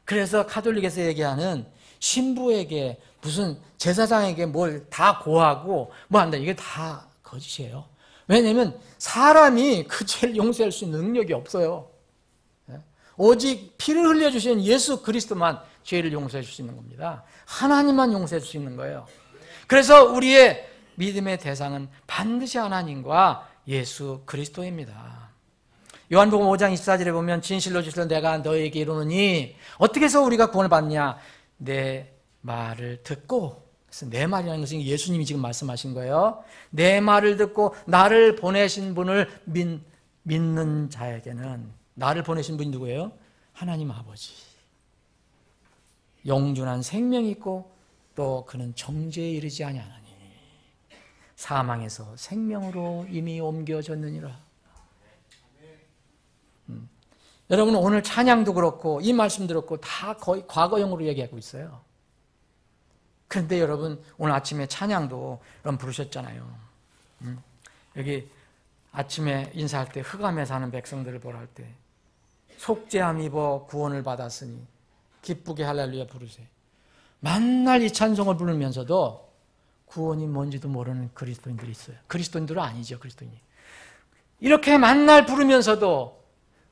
그래서 카톨릭에서 얘기하는 신부에게 무슨 제사장에게 뭘 다 고하고 뭐 한다. 이게 다 거짓이에요. 왜냐하면 사람이 그 죄를 용서할 수 있는 능력이 없어요. 오직 피를 흘려주신 예수 그리스도만 죄를 용서해 줄 수 있는 겁니다. 하나님만 용서해 줄 수 있는 거예요. 그래서 우리의 믿음의 대상은 반드시 하나님과 예수 그리스도입니다. 요한복음 5장 24절에 보면 진실로 진실로 내가 너에게 이르노니 어떻게 해서 우리가 구원을 받냐? 내 말을 듣고, 그래서 내 말이라는 것은 예수님이 지금 말씀하신 거예요. 내 말을 듣고 나를 보내신 분을 믿는 자에게는, 나를 보내신 분이 누구예요? 하나님 아버지. 영존한 생명이 있고 또 그는 정죄에 이르지 아니하나니 사망에서 생명으로 이미 옮겨졌느니라. 여러분 오늘 찬양도 그렇고 이 말씀 들었고 다 거의 과거형으로 얘기하고 있어요. 그런데 여러분 오늘 아침에 찬양도 여러분 부르셨잖아요. 여기 아침에 인사할 때 흑암에 사는 백성들을 보라 할 때 속죄함 입어 구원을 받았으니 기쁘게 할렐루야 부르세. 만날 이 찬송을 부르면서도 구원이 뭔지도 모르는 그리스도인들이 있어요. 그리스도인들은 아니죠. 그리스도인이. 이렇게 만날 부르면서도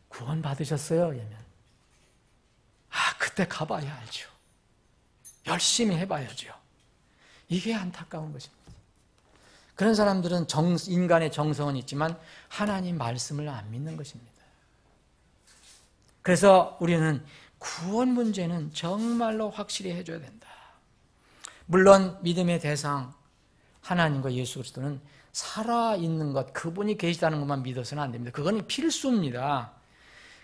구원 받으셨어요? 이러면 그때 가봐야 알죠. 열심히 해봐야죠. 이게 안타까운 것입니다. 그런 사람들은 인간의 정성은 있지만 하나님 말씀을 안 믿는 것입니다. 그래서 우리는 구원 문제는 정말로 확실히 해줘야 된다. 물론 믿음의 대상 하나님과 예수 그리스도는 살아있는 것, 그분이 계시다는 것만 믿어서는 안 됩니다. 그건 필수입니다.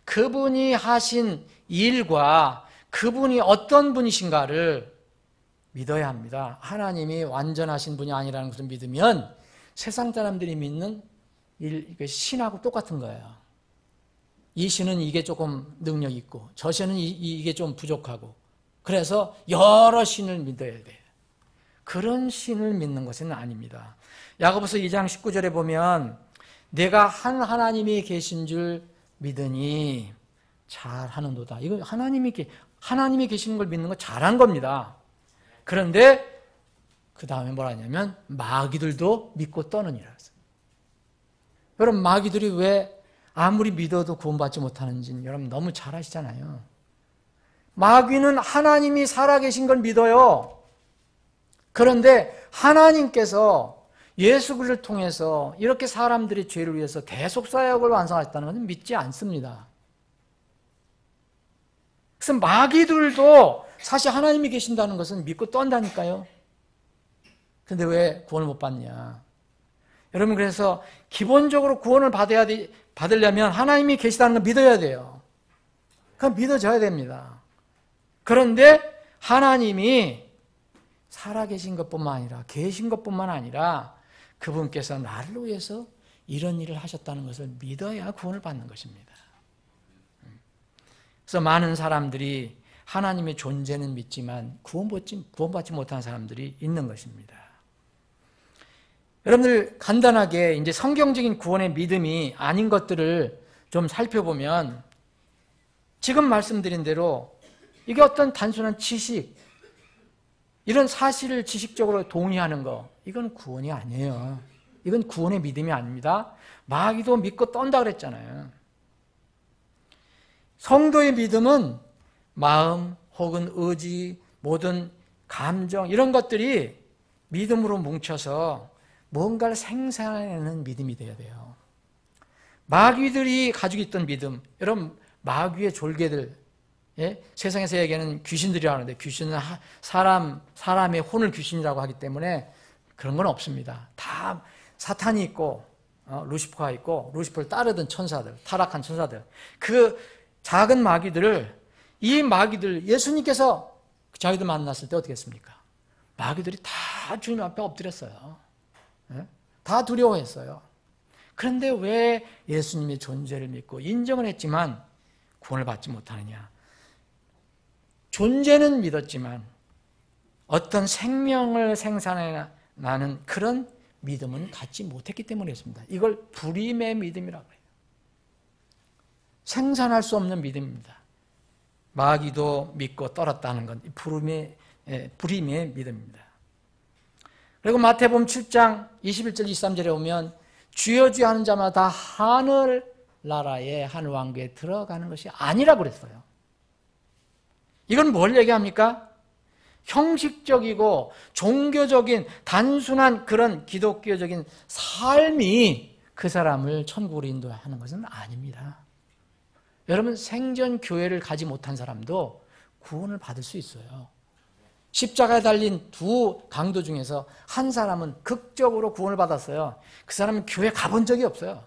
그분이 하신 일과 그분이 어떤 분이신가를 믿어야 합니다. 하나님이 완전하신 분이 아니라는 것을 믿으면 세상 사람들이 믿는 신하고 똑같은 거예요. 이 신은 이게 조금 능력이 있고 저 신은 이게 좀 부족하고 그래서 여러 신을 믿어야 돼요. 그런 신을 믿는 것은 아닙니다. 야고보서 2장 19절에 보면 내가 한 하나님이 계신 줄 믿으니 잘하는도다. 이거 하나님이 계시는 걸 믿는 거 잘한 겁니다. 그런데 그 다음에 뭐라 하냐면 마귀들도 믿고 떠느니라. 여러분 마귀들이 왜 아무리 믿어도 구원받지 못하는지 여러분 너무 잘 아시잖아요. 마귀는 하나님이 살아계신 걸 믿어요. 그런데 하나님께서 예수 그리스도를 통해서 이렇게 사람들의 죄를 위해서 대속사역을 완성하셨다는 것은 믿지 않습니다. 그래서 마귀들도 사실 하나님이 계신다는 것은 믿고 떤다니까요. 근데 왜 구원을 못 받냐? 여러분, 그래서 기본적으로 구원을 받으려면 하나님이 계시다는 걸 믿어야 돼요. 그건 믿어져야 됩니다. 그런데 하나님이 살아계신 것뿐만 아니라, 계신 것뿐만 아니라 그분께서 나를 위해서 이런 일을 하셨다는 것을 믿어야 구원을 받는 것입니다. 그래서 많은 사람들이 하나님의 존재는 믿지만 구원받지 못한 사람들이 있는 것입니다. 여러분들 간단하게 이제 성경적인 구원의 믿음이 아닌 것들을 좀 살펴보면 지금 말씀드린 대로 이게 어떤 단순한 지식, 이런 사실을 지식적으로 동의하는 거, 이건 구원이 아니에요. 이건 구원의 믿음이 아닙니다. 마귀도 믿고 떤다 그랬잖아요. 성도의 믿음은 마음 혹은 의지, 모든 감정 이런 것들이 믿음으로 뭉쳐서 뭔가를 생산해내는 믿음이 돼야 돼요. 마귀들이 가지고 있던 믿음, 여러분 마귀의 졸개들, 예? 세상에서 얘기하는 귀신들이라고 하는데 귀신은 사람의 혼을 귀신이라고 하기 때문에 그런 건 없습니다. 다 사탄이 있고 루시퍼가 있고 루시퍼를 따르던 천사들, 타락한 천사들, 그 작은 마귀들을, 이 마귀들 예수님께서 자기들 만났을 때 어떻게 했습니까? 마귀들이 다 주님 앞에 엎드렸어요. 예? 다 두려워했어요. 그런데 왜 예수님의 존재를 믿고 인정을 했지만 구원을 받지 못하느냐? 존재는 믿었지만 어떤 생명을 생산해나는 그런 믿음은 갖지 못했기 때문에 그렇습니다. 이걸 불임의 믿음이라고 해요. 생산할 수 없는 믿음입니다. 마귀도 믿고 떨었다는 건 불임의 믿음입니다. 그리고 마태복음 7장 21절 23절에 오면 주여 주여 하는 자마다 하늘 나라의 하늘 왕국에 들어가는 것이 아니라고 그랬어요. 이건 뭘 얘기합니까? 형식적이고 종교적인 단순한 그런 기독교적인 삶이 그 사람을 천국으로 인도하는 것은 아닙니다. 여러분, 생전 교회를 가지 못한 사람도 구원을 받을 수 있어요. 십자가에 달린 두 강도 중에서 한 사람은 극적으로 구원을 받았어요. 그 사람은 교회 가본 적이 없어요.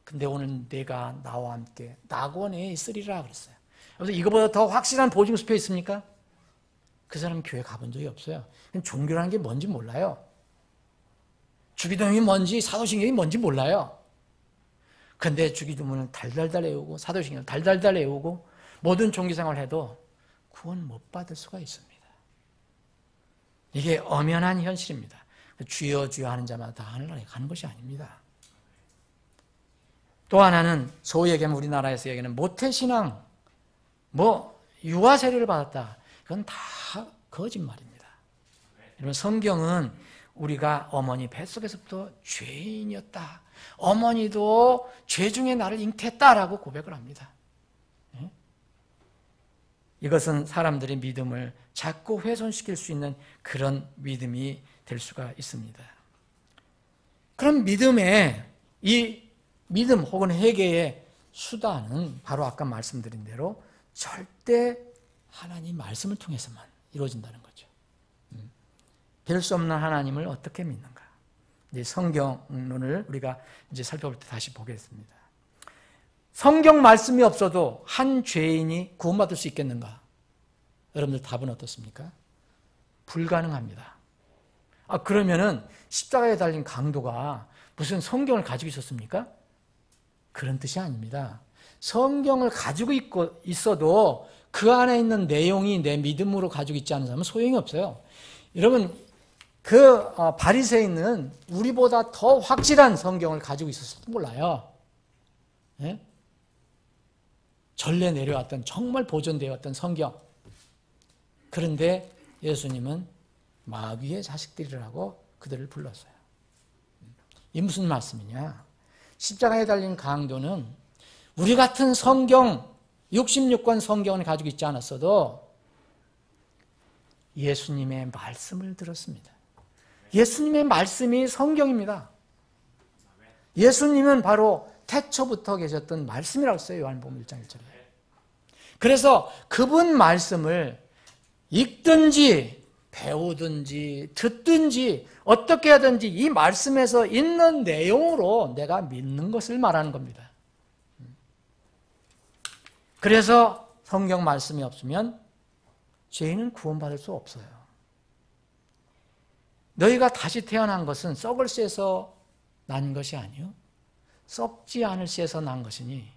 근데 오늘 내가 나와 함께 낙원에 있으리라 그랬어요. 그래서 이거보다 더 확실한 보증수표 있습니까? 그 사람은 교회 가본 적이 없어요. 종교라는 게 뭔지 몰라요. 주기도문이 뭔지 사도신경이 뭔지 몰라요. 근데 주기도문을 달달달 외우고 사도신경을 달달달 외우고 모든 종교생활을 해도 구원 못 받을 수가 있습니다. 이게 엄연한 현실입니다. 주여 주여 하는 자마다 하늘나라에 가는 것이 아닙니다. 또 하나는 소위 얘기하면 우리나라에서 얘기하는 모태신앙, 유아 세례를 받았다. 이건 다 거짓말입니다. 여러분, 성경은 우리가 어머니 뱃속에서부터 죄인이었다. 어머니도 죄 중에 나를 잉태했다라고 고백을 합니다. 이것은 사람들의 믿음을 자꾸 훼손시킬 수 있는 그런 믿음이 될 수가 있습니다. 그럼 이 믿음 혹은 회개의 수단은 바로 아까 말씀드린 대로 절대 하나님 말씀을 통해서만 이루어진다는 거죠. 될 수 없는 하나님을 어떻게 믿는가? 이제 성경론을 우리가 이제 살펴볼 때 다시 보겠습니다. 성경 말씀이 없어도 한 죄인이 구원받을 수 있겠는가? 여러분들 답은 어떻습니까? 불가능합니다. 그러면은 십자가에 달린 강도가 무슨 성경을 가지고 있었습니까? 그런 뜻이 아닙니다. 성경을 가지고 있어도 그 안에 있는 내용이 내 믿음으로 가지고 있지 않은 사람은 소용이 없어요. 여러분, 그 바리새인은 우리보다 더 확실한 성경을 가지고 있었을지도 몰라요. 예? 전래 내려왔던 정말 보존되어 왔던 성경. 그런데 예수님은 마귀의 자식들이라고 그들을 불렀어요. 이 무슨 말씀이냐? 십자가에 달린 강도는 우리 같은 성경, 66권 성경을 가지고 있지 않았어도 예수님의 말씀을 들었습니다. 예수님의 말씀이 성경입니다. 예수님은 바로 태초부터 계셨던 말씀이라고 써요. 요한복음 1장 1절에. 그래서 그분 말씀을 읽든지 배우든지 듣든지 어떻게 하든지 이 말씀에서 있는 내용으로 내가 믿는 것을 말하는 겁니다. 그래서 성경 말씀이 없으면 죄인은 구원받을 수 없어요. 너희가 다시 태어난 것은 썩을 씨에서 난 것이 아니요 썩지 않을 씨에서 난 것이니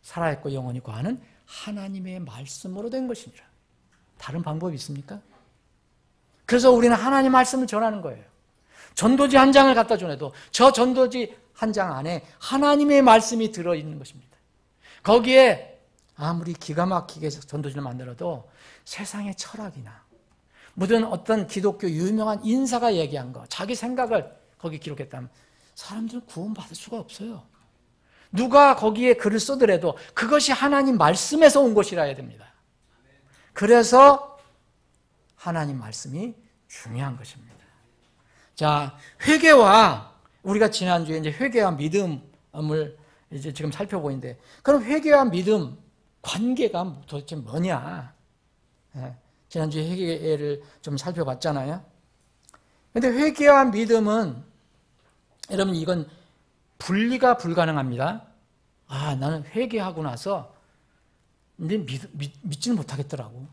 살아있고 영원히 거하는 하나님의 말씀으로 된 것이니라. 다른 방법이 있습니까? 그래서 우리는 하나님 말씀을 전하는 거예요. 전도지 한 장을 갖다 전해도 저 전도지 한 장 안에 하나님의 말씀이 들어있는 것입니다. 거기에 아무리 기가 막히게 전도지를 만들어도 세상의 철학이나 무슨 어떤 기독교 유명한 인사가 얘기한 거, 자기 생각을 거기 기록했다면 사람들은 구원받을 수가 없어요. 누가 거기에 글을 쓰더라도 그것이 하나님 말씀에서 온 것이라 해야 됩니다. 그래서 하나님 말씀이 중요한 것입니다. 자, 회개와 우리가 지난주에 이제 회개와 믿음을 이제 지금 살펴보고 있는데, 그럼 회개와 믿음 관계가 도대체 뭐냐? 지난주에 회개를 좀 살펴봤잖아요. 근데 회개와 믿음은 여러분 이건 분리가 불가능합니다. 아, 나는 회개하고 나서 근데 믿지는 못하겠더라고.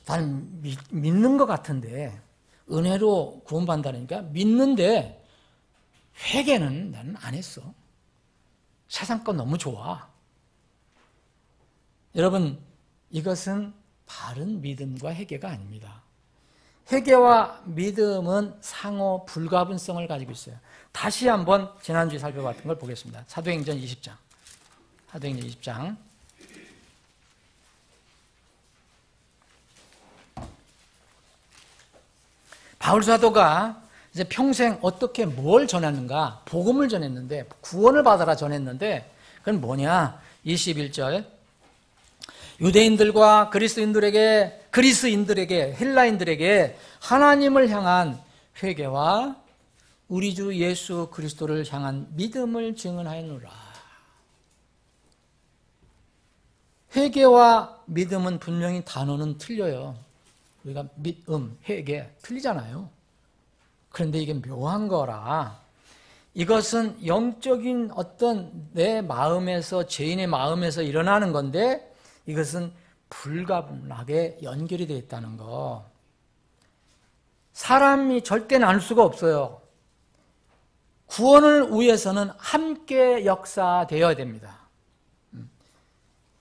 나는 믿는 것 같은데 은혜로 구원받는다니까 믿는데 회개는 나는 안 했어. 세상 건 너무 좋아. 여러분, 이것은 바른 믿음과 회개가 아닙니다. 회개와 믿음은 상호 불가분성을 가지고 있어요. 다시 한번 지난주에 살펴봤던 걸 보겠습니다. 사도행전 20장. 사도행전 20장. 바울 사도가 이제 평생 어떻게 뭘 전했는가? 복음을 전했는데, 구원을 받아라 전했는데, 그건 뭐냐? 21절. 유대인들과 그리스인들에게, 헬라인들에게 하나님을 향한 회개와 우리 주 예수 그리스도를 향한 믿음을 증언하였노라. 회개와 믿음은 분명히 단어는 틀려요. 우리가 믿음, 회개 틀리잖아요. 그런데 이게 묘한 거라. 이것은 영적인 어떤 내 마음에서, 죄인의 마음에서 일어나는 건데 이것은 불가분하게 연결이 되어 있다는 거. 사람이 절대 나눌 수가 없어요. 구원을 위해서는 함께 역사되어야 됩니다.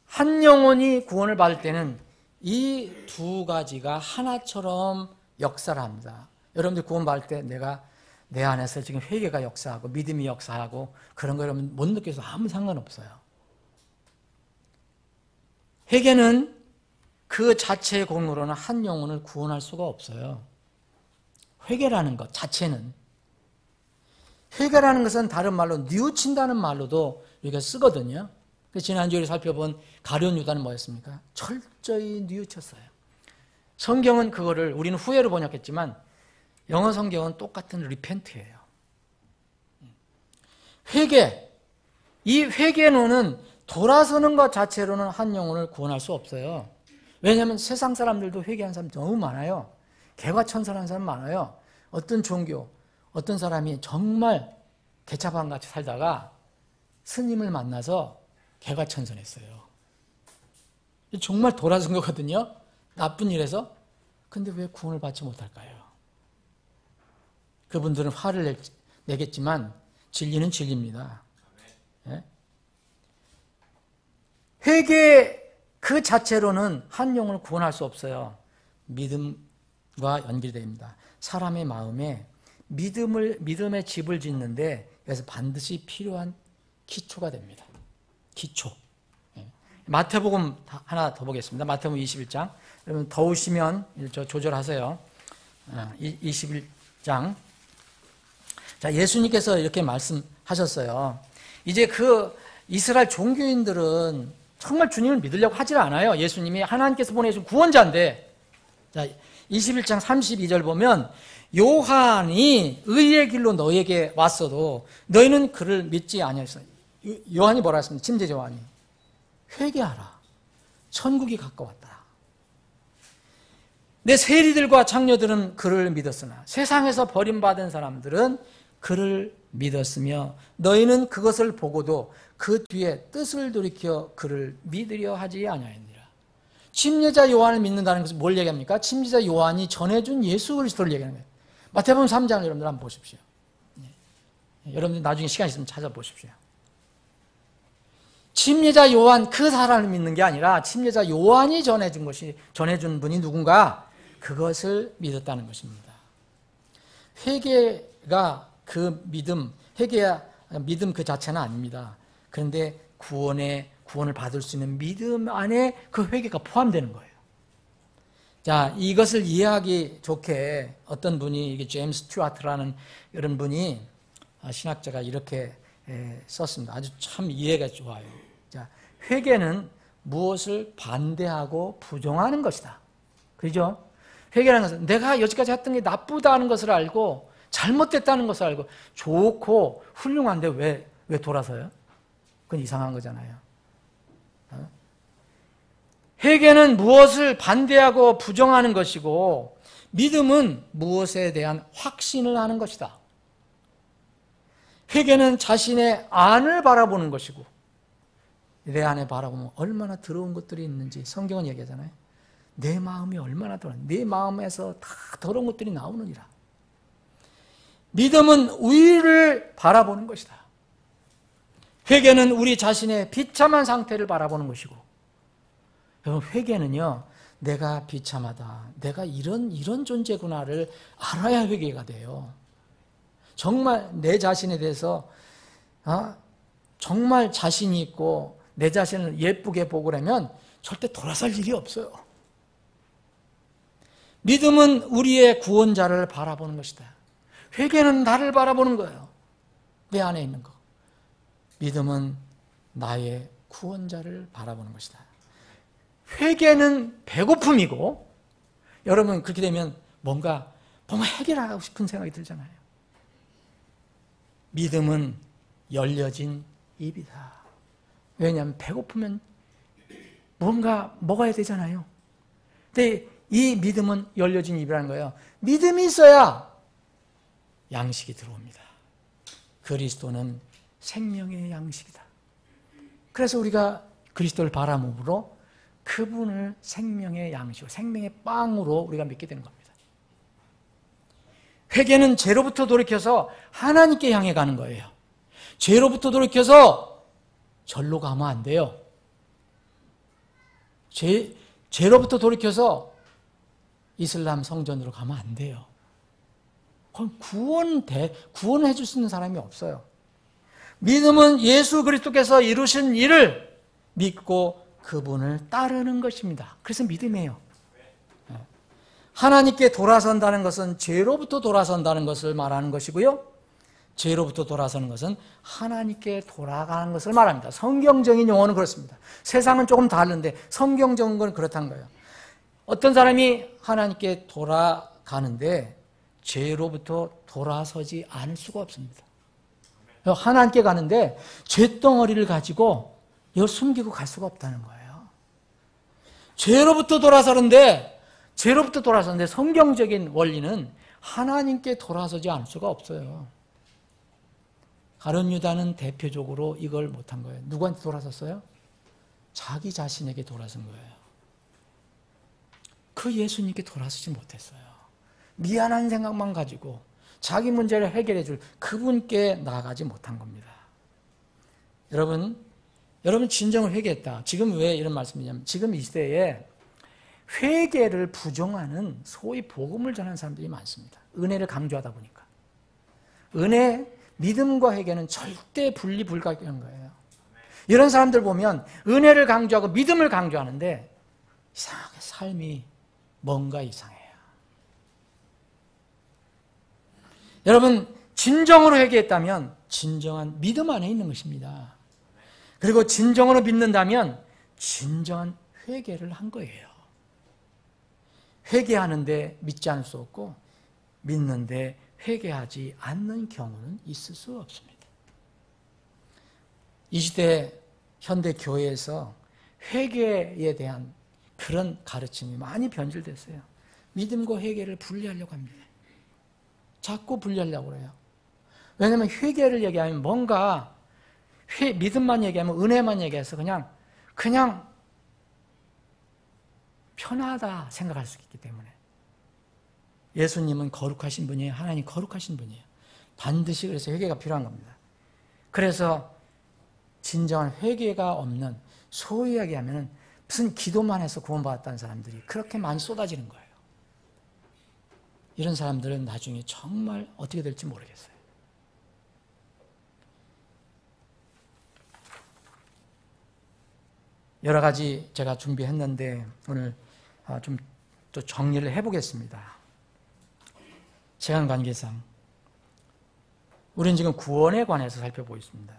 한 영혼이 구원을 받을 때는 이 두 가지가 하나처럼 역사를 합니다. 여러분들 구원 받을 때 내가 내 안에서 지금 회개가 역사하고 믿음이 역사하고 그런 거 여러분 못 느껴서 아무 상관없어요. 회개는 그 자체의 공로로는 한 영혼을 구원할 수가 없어요. 회개라는 것 자체는. 회개라는 것은 다른 말로 뉘우친다는 말로도 우리가 쓰거든요. 지난주에 살펴본 가룟 유다는 뭐였습니까? 철저히 뉘우쳤어요. 성경은 그거를 우리는 후회로 번역했지만 영어 성경은 똑같은 리펜트예요. 회개. 이 회개론은 돌아서는 것 자체로는 한 영혼을 구원할 수 없어요. 왜냐하면 세상 사람들도 회개한 사람 너무 많아요. 개과천선한 사람 많아요. 어떤 종교, 어떤 사람이 정말 개차반같이 살다가 스님을 만나서 개과천선했어요. 정말 돌아선 거거든요. 나쁜 일에서. 근데 왜 구원을 받지 못할까요? 그분들은 화를 내겠지만 진리는 진리입니다. 네? 회개 그 자체로는 한 영혼을 구원할 수 없어요. 믿음과 연결됩니다. 사람의 마음에 믿음의 집을 짓는데 그래서 반드시 필요한 기초가 됩니다. 기초. 마태복음 하나 더 보겠습니다. 마태복음 21장. 여러분 더우시면 조절하세요. 21장. 자, 예수님께서 이렇게 말씀하셨어요. 이제 그 이스라엘 종교인들은 정말 주님을 믿으려고 하질 않아요. 예수님이 하나님께서 보내신 구원자인데. 자, 21장 32절 보면 요한이 의의 길로 너에게 왔어도 너희는 그를 믿지 아니하였어. 요한이 뭐라 했습니까? 침례자 요한이 회개하라. 천국이 가까웠다. 내 세리들과 장녀들은 그를 믿었으나 세상에서 버림받은 사람들은 그를 믿었으며 너희는 그것을 보고도 그 뒤에 뜻을 돌이켜 그를 믿으려 하지 아니하였느니라. 침례자 요한을 믿는다는 것은 뭘 얘기합니까? 침례자 요한이 전해준 예수 그리스도를 얘기하는 거예요. 마태복음 3장 여러분들 한번 보십시오. 여러분들 나중에 시간 있으면 찾아보십시오. 침례자 요한 그 사람을 믿는 게 아니라 침례자 요한이 전해준 분이 누군가 그것을 믿었다는 것입니다. 회개가 그 믿음, 회개야 믿음 그 자체는 아닙니다. 그런데 구원을 받을 수 있는 믿음 안에 그 회개가 포함되는 거예요. 자, 이것을 이해하기 좋게 어떤 분이, 이게 제임스 스튜어트라는 이런 분이 신학자가 이렇게 썼습니다. 아주 참 이해가 좋아요. 자, 회개는 무엇을 반대하고 부정하는 것이다. 그죠? 회개라는 것은 내가 여지까지 했던 게 나쁘다는 것을 알고 잘못됐다는 것을 알고 좋고 훌륭한데 왜 돌아서요? 그건 이상한 거잖아요. 회개는 무엇을 반대하고 부정하는 것이고 믿음은 무엇에 대한 확신을 하는 것이다. 회개는 자신의 안을 바라보는 것이고 내 안에 바라보면 얼마나 더러운 것들이 있는지 성경은 얘기하잖아요. 내 마음이 얼마나 더러운, 내 마음에서 다 더러운 것들이 나오느니라. 믿음은 위를 바라보는 것이다. 회개는 우리 자신의 비참한 상태를 바라보는 것이고, 여러분 회개는요, 내가 비참하다, 내가 이런 존재구나를 알아야 회개가 돼요. 정말 내 자신에 대해서 정말 자신이 있고 내 자신을 예쁘게 보고 그러면 절대 돌아설 일이 없어요. 믿음은 우리의 구원자를 바라보는 것이다. 회개는 나를 바라보는 거예요. 내 안에 있는 거. 믿음은 나의 구원자를 바라보는 것이다. 회개는 배고픔이고, 여러분 그렇게 되면 뭔가 해결하고 싶은 생각이 들잖아요. 믿음은 열려진 입이다. 왜냐하면 배고프면 뭔가 먹어야 되잖아요. 근데 이 믿음은 열려진 입이라는 거예요. 믿음이 있어야 양식이 들어옵니다. 그리스도는 생명의 양식이다. 그래서 우리가 그리스도를 바라므로 그분을 생명의 양식으로, 생명의 빵으로 우리가 믿게 되는 겁니다. 회개는 죄로부터 돌이켜서 하나님께 향해 가는 거예요. 죄로부터 돌이켜서 절로 가면 안 돼요. 죄로부터 돌이켜서 이슬람 성전으로 가면 안 돼요. 그럼 구원해 줄 수 있는 사람이 없어요. 믿음은 예수 그리스도께서 이루신 일을 믿고 그분을 따르는 것입니다. 그래서 믿음이에요. 하나님께 돌아선다는 것은 죄로부터 돌아선다는 것을 말하는 것이고요. 죄로부터 돌아서는 것은 하나님께 돌아가는 것을 말합니다. 성경적인 용어는 그렇습니다. 세상은 조금 다른데 성경적인 건 그렇다는 거예요. 어떤 사람이 하나님께 돌아가는데 죄로부터 돌아서지 않을 수가 없습니다. 하나님께 가는데 죄덩어리를 가지고 이걸 숨기고 갈 수가 없다는 거예요. 죄로부터 돌아서는데 성경적인 원리는 하나님께 돌아서지 않을 수가 없어요. 가룟 유다는 대표적으로 이걸 못한 거예요. 누구한테 돌아섰어요? 자기 자신에게 돌아선 거예요. 그 예수님께 돌아서지 못했어요. 미안한 생각만 가지고 자기 문제를 해결해 줄 그분께 나아가지 못한 겁니다. 여러분 진정을 회개했다. 지금 왜 이런 말씀이냐면 지금 이 시대에 회개를 부정하는 소위 복음을 전하는 사람들이 많습니다. 은혜를 강조하다 보니까. 믿음과 회개는 절대 분리 불가결한 거예요. 이런 사람들 보면 은혜를 강조하고 믿음을 강조하는데 이상하게 삶이 뭔가 이상해요. 여러분 진정으로 회개했다면 진정한 믿음 안에 있는 것입니다. 그리고 진정으로 믿는다면 진정한 회개를 한 거예요. 회개하는데 믿지 않을 수 없고 믿는데 회개하지 않는 경우는 있을 수 없습니다. 이 시대 현대 교회에서 회개에 대한 그런 가르침이 많이 변질됐어요. 믿음과 회개를 분리하려고 합니다. 자꾸 분리하려고 그래요. 왜냐하면 회개를 얘기하면 뭔가 믿음만 얘기하면 은혜만 얘기해서 그냥 편하다 생각할 수 있기 때문에. 예수님은 거룩하신 분이에요. 하나님 거룩하신 분이에요. 반드시 그래서 회개가 필요한 겁니다. 그래서 진정한 회개가 없는, 소위 얘기하면 무슨 기도만 해서 구원받았다는 사람들이 그렇게 많이 쏟아지는 거예요. 이런 사람들은 나중에 정말 어떻게 될지 모르겠어요. 여러 가지 제가 준비했는데 오늘 좀 또 정리를 해보겠습니다. 시간 관계상 우리는 지금 구원에 관해서 살펴보고 있습니다.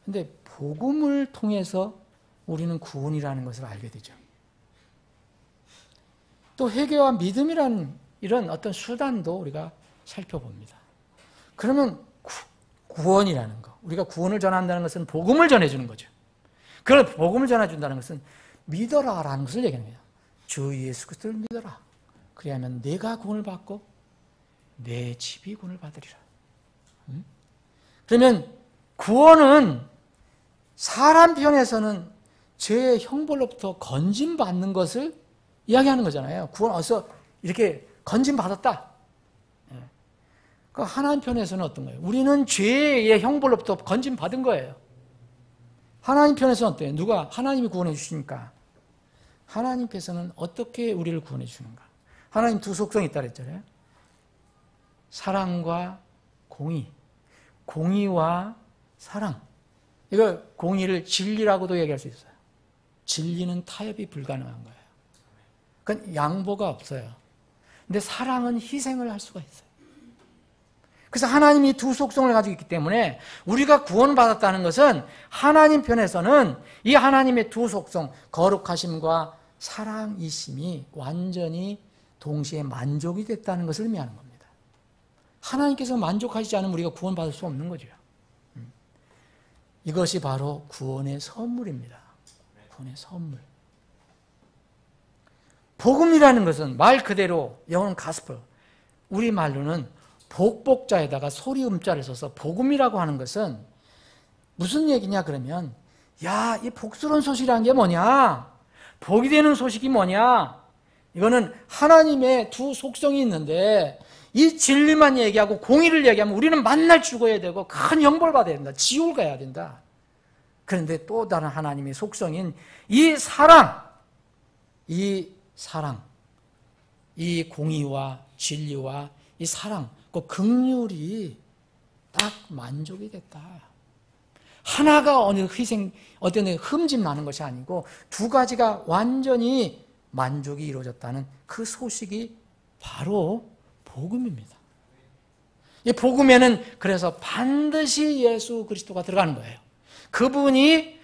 그런데 복음을 통해서 우리는 구원이라는 것을 알게 되죠. 또 회개와 믿음이라는 이런 어떤 수단도 우리가 살펴봅니다. 그러면 구원이라는 거, 우리가 구원을 전한다는 것은 복음을 전해주는 거죠. 그걸 복음을 전해준다는 것은 믿어라라는 것을 얘기하는 거예요. 주 예수 그리스도를 믿어라. 그래야만 내가 구원을 받고 내 집이 구원을 받으리라. 그러면 구원은 사람 편에서는 죄의 형벌로부터 건진받는 것을 이야기하는 거잖아요. 구원 어디서 이렇게 건진받았다. 그 하나님 편에서는 어떤 거예요? 우리는 죄의 형벌로부터 건진받은 거예요. 하나님 편에서는 어때요? 누가 하나님이 구원해 주시니까 하나님께서는 어떻게 우리를 구원해 주는가? 하나님 두 속성이 있다 그랬잖아요. 사랑과 공의, 공의와 사랑. 이거 공의를 진리라고도 얘기할 수 있어요. 진리는 타협이 불가능한 거예요. 그건 양보가 없어요. 근데 사랑은 희생을 할 수가 있어요. 그래서 하나님이 두 속성을 가지고 있기 때문에 우리가 구원받았다는 것은 하나님 편에서는 이 하나님의 두 속성, 거룩하심과 사랑이심이 완전히 동시에 만족이 됐다는 것을 의미하는 겁니다. 하나님께서 만족하시지 않으면 우리가 구원받을 수 없는 거죠. 이것이 바로 구원의 선물입니다. 구원의 선물. 복음이라는 것은 말 그대로 영어는 가스펠, 우리말로는 복복자에다가 소리 음자를 써서 복음이라고 하는 것은 무슨 얘기냐 그러면, 야, 이 복스러운 소식이라는 게 뭐냐? 복이 되는 소식이 뭐냐? 이거는 하나님의 두 속성이 있는데 이 진리만 얘기하고 공의를 얘기하면 우리는 만날 죽어야 되고 큰 형벌 받아야 된다. 지옥을 가야 된다. 그런데 또 다른 하나님의 속성인 이 사랑, 이 공의와 진리와 이 사랑, 그 긍휼이 딱 만족이 됐다. 하나가 어느 어떤 흠집 나는 것이 아니고 두 가지가 완전히 만족이 이루어졌다는 그 소식이 바로 복음입니다. 이 복음에는 그래서 반드시 예수 그리스도가 들어가는 거예요. 그분이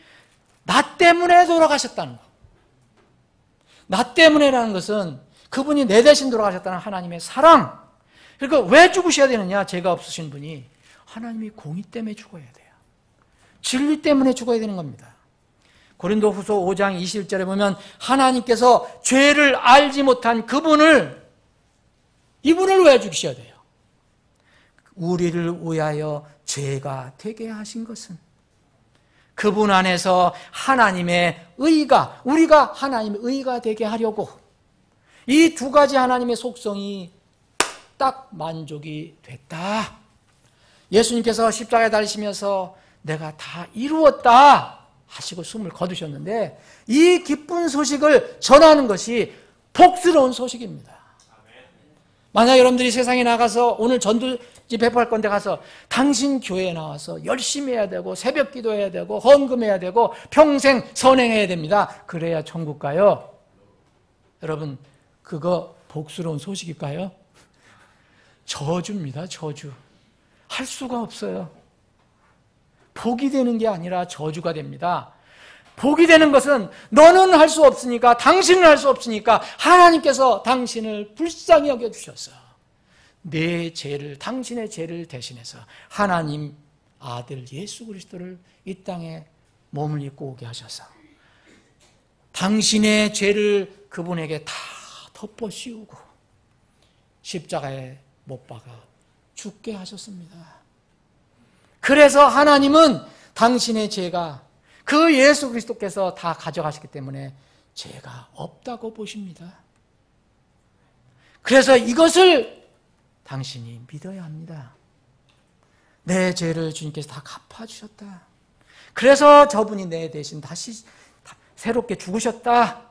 나 때문에 돌아가셨다는 거. 나 때문에라는 것은 그분이 내 대신 돌아가셨다는 하나님의 사랑. 그러니까 왜 죽으셔야 되느냐? 죄가 없으신 분이 하나님이 공의 때문에 죽어야 돼요. 진리 때문에 죽어야 되는 겁니다. 고린도후서 5장 21절에 보면 하나님께서 죄를 알지 못한 이분을 왜 죽이셔야 돼요? 우리를 위하여 죄가 되게 하신 것은 그분 안에서 하나님의 의가, 우리가 하나님의 의가 되게 하려고 이 두 가지 하나님의 속성이 딱 만족이 됐다. 예수님께서 십자가에 달리시면서 내가 다 이루었다 하시고 숨을 거두셨는데 이 기쁜 소식을 전하는 것이 복스러운 소식입니다. 만약 여러분들이 세상에 나가서 오늘 전도지 배포할 건데 가서 당신 교회에 나와서 열심히 해야 되고 새벽 기도해야 되고 헌금해야 되고 평생 선행해야 됩니다. 그래야 천국 가요? 여러분, 그거 복스러운 소식일까요? 저주입니다. 저주. 할 수가 없어요. 복이 되는 게 아니라 저주가 됩니다. 복이 되는 것은 너는 할 수 없으니까, 당신은 할 수 없으니까 하나님께서 당신을 불쌍히 여겨주셔서 내 죄를, 당신의 죄를 대신해서 하나님 아들 예수 그리스도를 이 땅에 몸을 입고 오게 하셔서 당신의 죄를 그분에게 다 덮어 씌우고 십자가에 못 박아 죽게 하셨습니다. 그래서 하나님은 당신의 죄가 그 예수 그리스도께서 다 가져가셨기 때문에 죄가 없다고 보십니다. 그래서 이것을 당신이 믿어야 합니다. 내 죄를 주님께서 다 갚아주셨다. 그래서 저분이 내 대신 다시 새롭게 죽으셨다.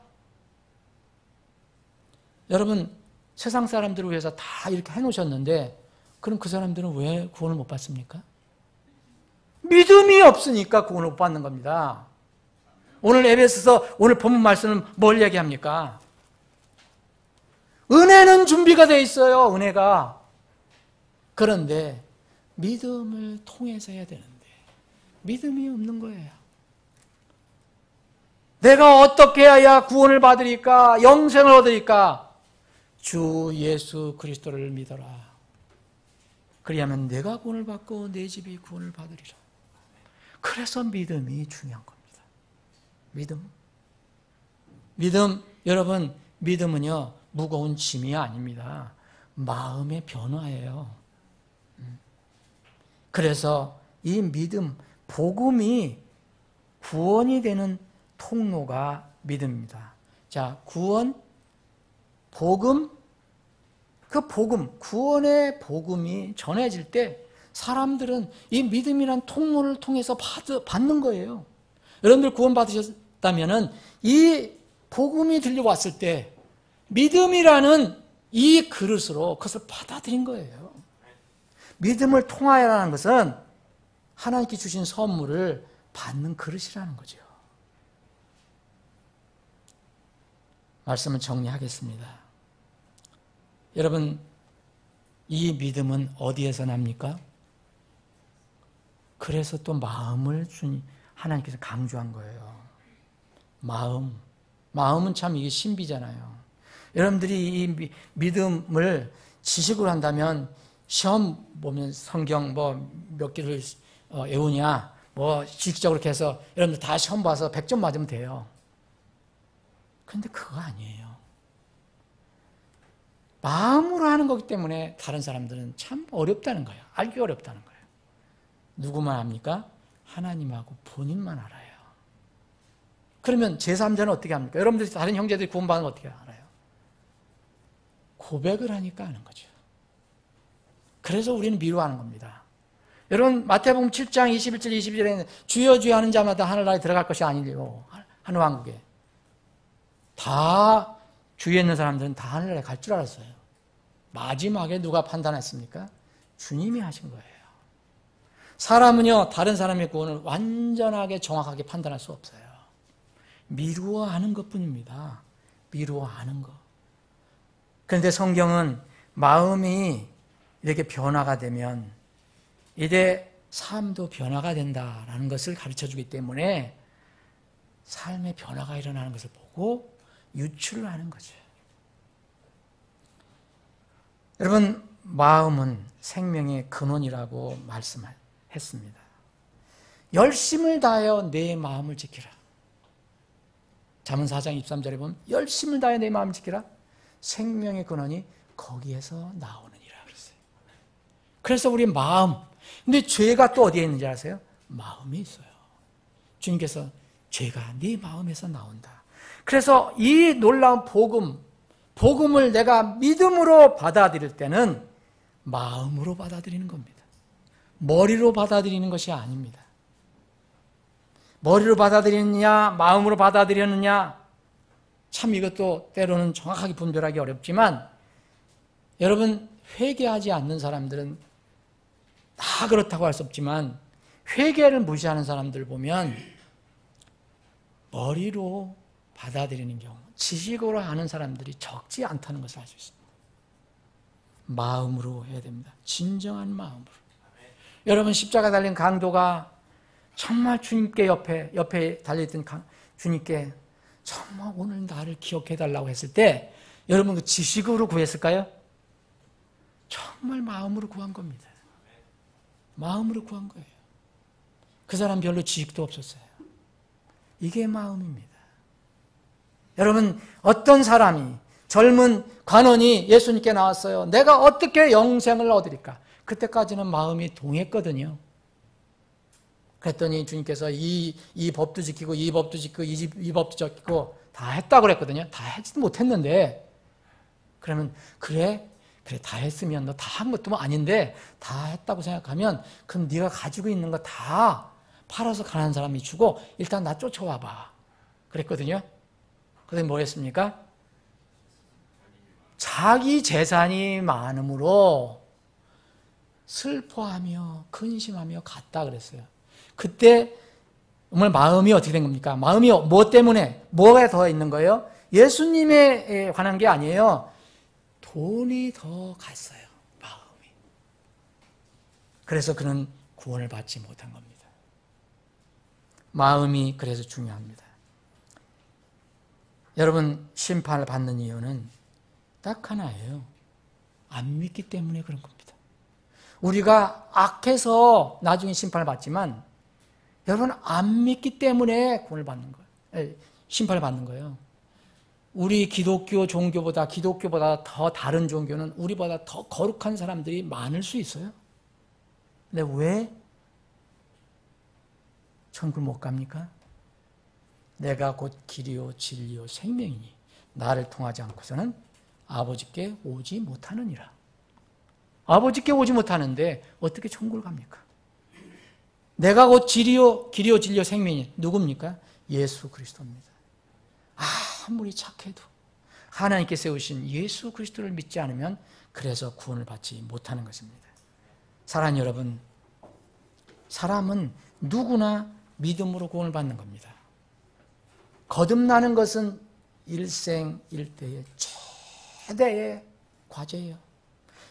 여러분, 세상 사람들을 위해서 다 이렇게 해놓으셨는데 그럼 그 사람들은 왜 구원을 못 받습니까? 믿음이 없으니까 구원을 못 받는 겁니다. 오늘 에베소서 오늘 본문 말씀은 뭘 얘기합니까? 은혜는 준비가 되어 있어요. 은혜가. 그런데 믿음을 통해서 해야 되는데 믿음이 없는 거예요. 내가 어떻게 해야 구원을 받으리까? 영생을 얻으리까? 주 예수 그리스도를 믿어라. 그리하면 내가 구원을 받고 내 집이 구원을 받으리라. 그래서 믿음이 중요한 겁니다. 믿음, 여러분, 믿음은요 무거운 짐이 아닙니다. 마음의 변화예요. 그래서 이 믿음, 복음이 구원이 되는 통로가 믿음입니다. 자, 구원, 복음, 그 복음, 구원의 복음이 전해질 때 사람들은 이 믿음이란 통로를 통해서 받는 거예요. 여러분들 구원 받으셨다면 이 복음이 들려왔을 때 믿음이라는 이 그릇으로 그것을 받아들인 거예요. 믿음을 통하여라는 것은 하나님께 주신 선물을 받는 그릇이라는 거죠. 말씀을 정리하겠습니다. 여러분, 이 믿음은 어디에서 납니까? 그래서 또 마음을 하나님께서 강조한 거예요. 마음은 참 이게 신비잖아요. 여러분들이 이 믿음을 지식으로 한다면 시험 보면 성경 몇 개를 외우냐, 지식적으로 이렇게 해서 여러분들 다 시험 봐서 100점 맞으면 돼요. 그런데 그거 아니에요. 마음으로 하는 거기 때문에 다른 사람들은 참 어렵다는 거예요. 알기 어렵다는 거예요. 누구만 압니까? 하나님하고 본인만 알아요. 그러면 제3자는 어떻게 합니까? 여러분들 다른 형제들이 구원받으면 어떻게 알아요? 고백을 하니까 아는 거죠. 그래서 우리는 미루하는 겁니다. 여러분 마태복음 7장 21절 22절에는 주여 주여 하는 자마다 하늘나라에 들어갈 것이 아니요 한 왕국에 다 주위에 있는 사람들은 다 하늘나라에 갈 줄 알았어요. 마지막에 누가 판단했습니까? 주님이 하신 거예요. 사람은요 다른 사람의 구원을 완전하게 정확하게 판단할 수 없어요. 미루어하는 것뿐입니다. 미루어하는 것. 그런데 성경은 마음이 이렇게 변화가 되면 이제 삶도 변화가 된다라는 것을 가르쳐주기 때문에 삶의 변화가 일어나는 것을 보고 유추를 하는 거죠. 여러분, 마음은 생명의 근원이라고 말씀했습니다. 열심을 다하여 내 마음을 지키라. 잠언 4장 23절에 보면 열심을 다하여 내 마음을 지키라. 생명의 근원이 거기에서 나오느니라 그랬어요. 그래서 우리 마음, 근데 죄가 또 어디에 있는지 아세요? 마음에 있어요. 주님께서 죄가 네 마음에서 나온다. 그래서 이 놀라운 복음을 내가 믿음으로 받아들일 때는 마음으로 받아들이는 겁니다. 머리로 받아들이는 것이 아닙니다. 머리로 받아들이느냐, 마음으로 받아들였느냐, 참 이것도 때로는 정확하게 분별하기 어렵지만 여러분 회개하지 않는 사람들은 다 그렇다고 할 수 없지만 회개를 무시하는 사람들 보면 머리로 받아들이는 경우, 지식으로 하는 사람들이 적지 않다는 것을 알 수 있습니다. 마음으로 해야 됩니다. 진정한 마음으로. 여러분 십자가 달린 강도가 정말 주님께 옆에 달려있던 주님께 정말 오늘 나를 기억해달라고 했을 때 여러분 그 지식으로 구했을까요? 정말 마음으로 구한 겁니다. 마음으로 구한 거예요. 그 사람 별로 지식도 없었어요. 이게 마음입니다. 여러분, 어떤 사람이, 젊은 관원이 예수님께 나왔어요. 내가 어떻게 영생을 얻으리까? 그때까지는 마음이 동했거든요. 그랬더니 주님께서 이 법도 지키고 이 법도 지키고 이 법도 지키고 다 했다고 그랬거든요. 다 하지도 못했는데, 그러면 그래 다 했으면 너 다 한 것도 뭐 아닌데 다 했다고 생각하면 그럼 네가 가지고 있는 거 다 팔아서 가난한 사람이 주고 일단 나 쫓아와봐 그랬거든요. 그런데 뭐 했습니까? 자기 재산이 많음으로 슬퍼하며 근심하며 갔다 그랬어요. 그때 정말 마음이 어떻게 된 겁니까? 마음이 뭐 때문에 뭐가 더 있는 거예요? 예수님에 관한 게 아니에요. 돈이 더 갔어요. 마음이. 그래서 그는 구원을 받지 못한 겁니다. 마음이 그래서 중요합니다. 여러분, 심판을 받는 이유는 딱 하나예요. 안 믿기 때문에 그런 겁니다. 우리가 악해서 나중에 심판을 받지만 여러분 안 믿기 때문에 구원을 받는 거예요. 심판을 받는 거예요. 우리 기독교보다 더 다른 종교는 우리보다 더 거룩한 사람들이 많을 수 있어요. 근데 왜 천국을 못 갑니까? 내가 곧 길이요 진리요 생명이니 나를 통하지 않고서는 아버지께 오지 못하느니라. 아버지께 오지 못하는데 어떻게 천국을 갑니까? 내가 곧 길이요 진리요 생명이니 누굽니까? 예수 그리스도입니다. 아무리 착해도 하나님께 세우신 예수 그리스도를 믿지 않으면 그래서 구원을 받지 못하는 것입니다. 사랑하는 여러분, 사람은 누구나 믿음으로 구원을 받는 겁니다. 거듭나는 것은 일생일대의 최대의 과제예요.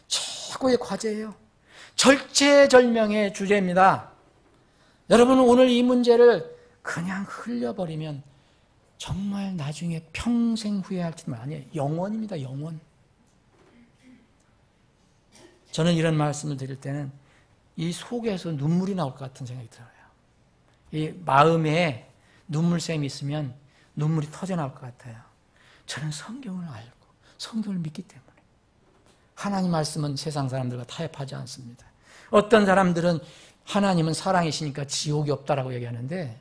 최고의 과제예요. 절체절명의 주제입니다. 여러분은 오늘 이 문제를 그냥 흘려버리면 정말 나중에 평생 후회할지만 아니에요. 영원입니다. 영원. 저는 이런 말씀을 드릴 때는 이 속에서 눈물이 나올 것 같은 생각이 들어요. 이 마음에 눈물샘이 있으면 눈물이 터져나올 것 같아요. 저는 성경을 알고 성경을 믿기 때문에 하나님 말씀은 세상 사람들과 타협하지 않습니다. 어떤 사람들은 하나님은 사랑이시니까 지옥이 없다라고 얘기하는데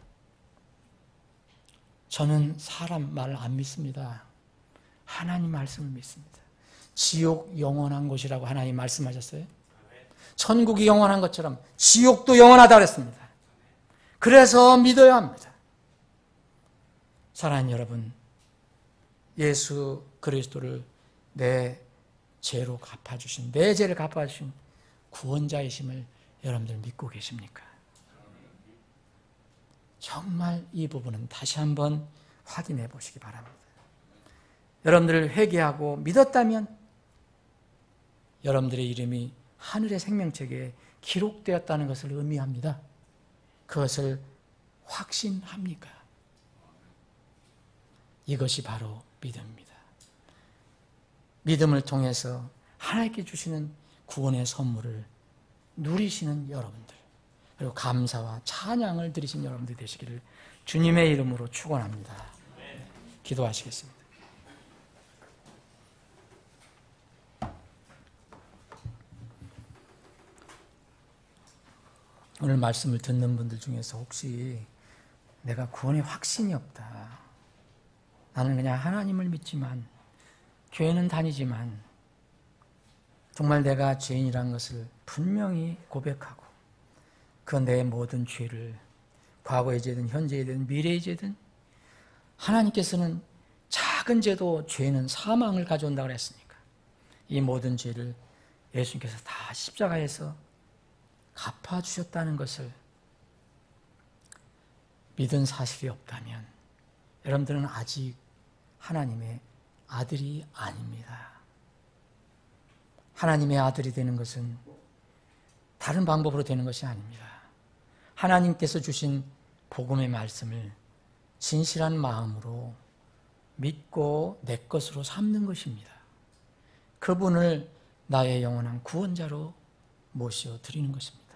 저는 사람 말을 안 믿습니다. 하나님 말씀을 믿습니다. 지옥 영원한 곳이라고 하나님 말씀하셨어요. 천국이 영원한 것처럼 지옥도 영원하다 그랬습니다. 그래서 믿어야 합니다. 사랑하는 여러분, 예수 그리스도를 내 죄로 갚아주신, 내 죄를 갚아주신 구원자이심을 여러분들 믿고 계십니까? 정말 이 부분은 다시 한번 확인해 보시기 바랍니다. 여러분들 회개하고 믿었다면 여러분들의 이름이 하늘의 생명책에 기록되었다는 것을 의미합니다. 그것을 확신합니까? 이것이 바로 믿음입니다. 믿음을 통해서 하나님께 주시는 구원의 선물을 누리시는 여러분들, 그리고 감사와 찬양을 드리신 여러분들 되시기를 주님의 이름으로 축원합니다. 기도하시겠습니다. 오늘 말씀을 듣는 분들 중에서 혹시 내가 구원에 확신이 없다, 나는 그냥 하나님을 믿지만 교회는 다니지만 정말 내가 죄인이라는 것을 분명히 고백하고 그 내 모든 죄를 과거의 죄든 현재의 죄든 미래의 죄든 하나님께서는 작은 죄도 죄는 사망을 가져온다고 그랬으니까 이 모든 죄를 예수님께서 다 십자가에서 갚아주셨다는 것을 믿은 사실이 없다면 여러분들은 아직 하나님의 아들이 아닙니다. 하나님의 아들이 되는 것은 다른 방법으로 되는 것이 아닙니다. 하나님께서 주신 복음의 말씀을 진실한 마음으로 믿고 내 것으로 삼는 것입니다. 그분을 나의 영원한 구원자로 모셔드리는 것입니다.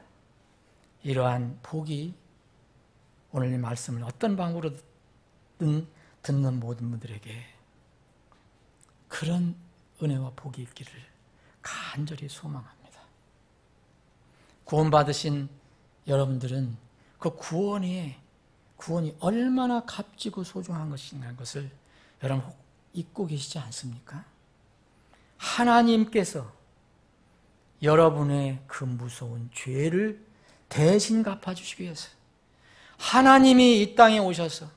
이러한 복이 오늘 이 말씀을 어떤 방법으로든 듣는 모든 분들에게 그런 은혜와 복이 있기를 간절히 소망합니다. 구원받으신 여러분들은 그 구원이 얼마나 값지고 소중한 것인가라는 것을 여러분 혹 잊고 계시지 않습니까? 하나님께서 여러분의 그 무서운 죄를 대신 갚아주시기 위해서 하나님이 이 땅에 오셔서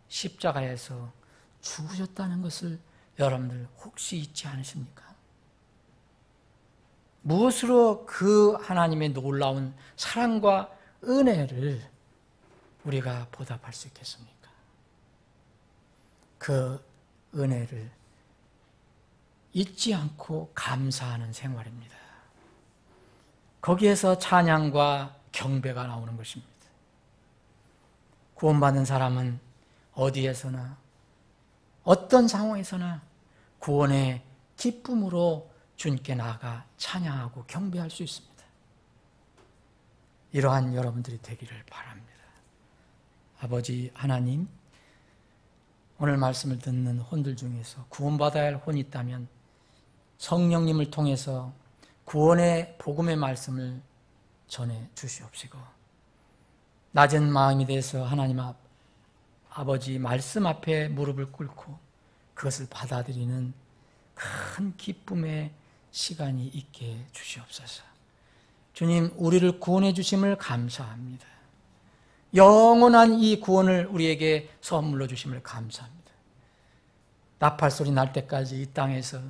십자가에서 죽으셨다는 것을 여러분들 혹시 잊지 않으십니까? 무엇으로 그 하나님의 놀라운 사랑과 은혜를 우리가 보답할 수 있겠습니까? 그 은혜를 잊지 않고 감사하는 생활입니다. 거기에서 찬양과 경배가 나오는 것입니다. 구원받은 사람은 어디에서나 어떤 상황에서나 구원의 기쁨으로 주님께 나아가 찬양하고 경배할 수 있습니다. 이러한 여러분들이 되기를 바랍니다. 아버지 하나님, 오늘 말씀을 듣는 혼들 중에서 구원받아야 할 혼이 있다면 성령님을 통해서 구원의 복음의 말씀을 전해 주시옵시고 낮은 마음이 돼서 하나님 아버지 말씀 앞에 무릎을 꿇고 그것을 받아들이는 큰 기쁨의 시간이 있게 주시옵소서. 주님, 우리를 구원해 주심을 감사합니다. 영원한 이 구원을 우리에게 선물로 주심을 감사합니다. 나팔소리 날 때까지 이 땅에서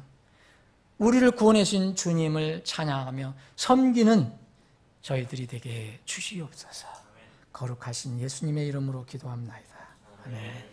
우리를 구원해 주신 주님을 찬양하며 섬기는 저희들이 되게 주시옵소서. 거룩하신 예수님의 이름으로 기도합나이다. 아멘.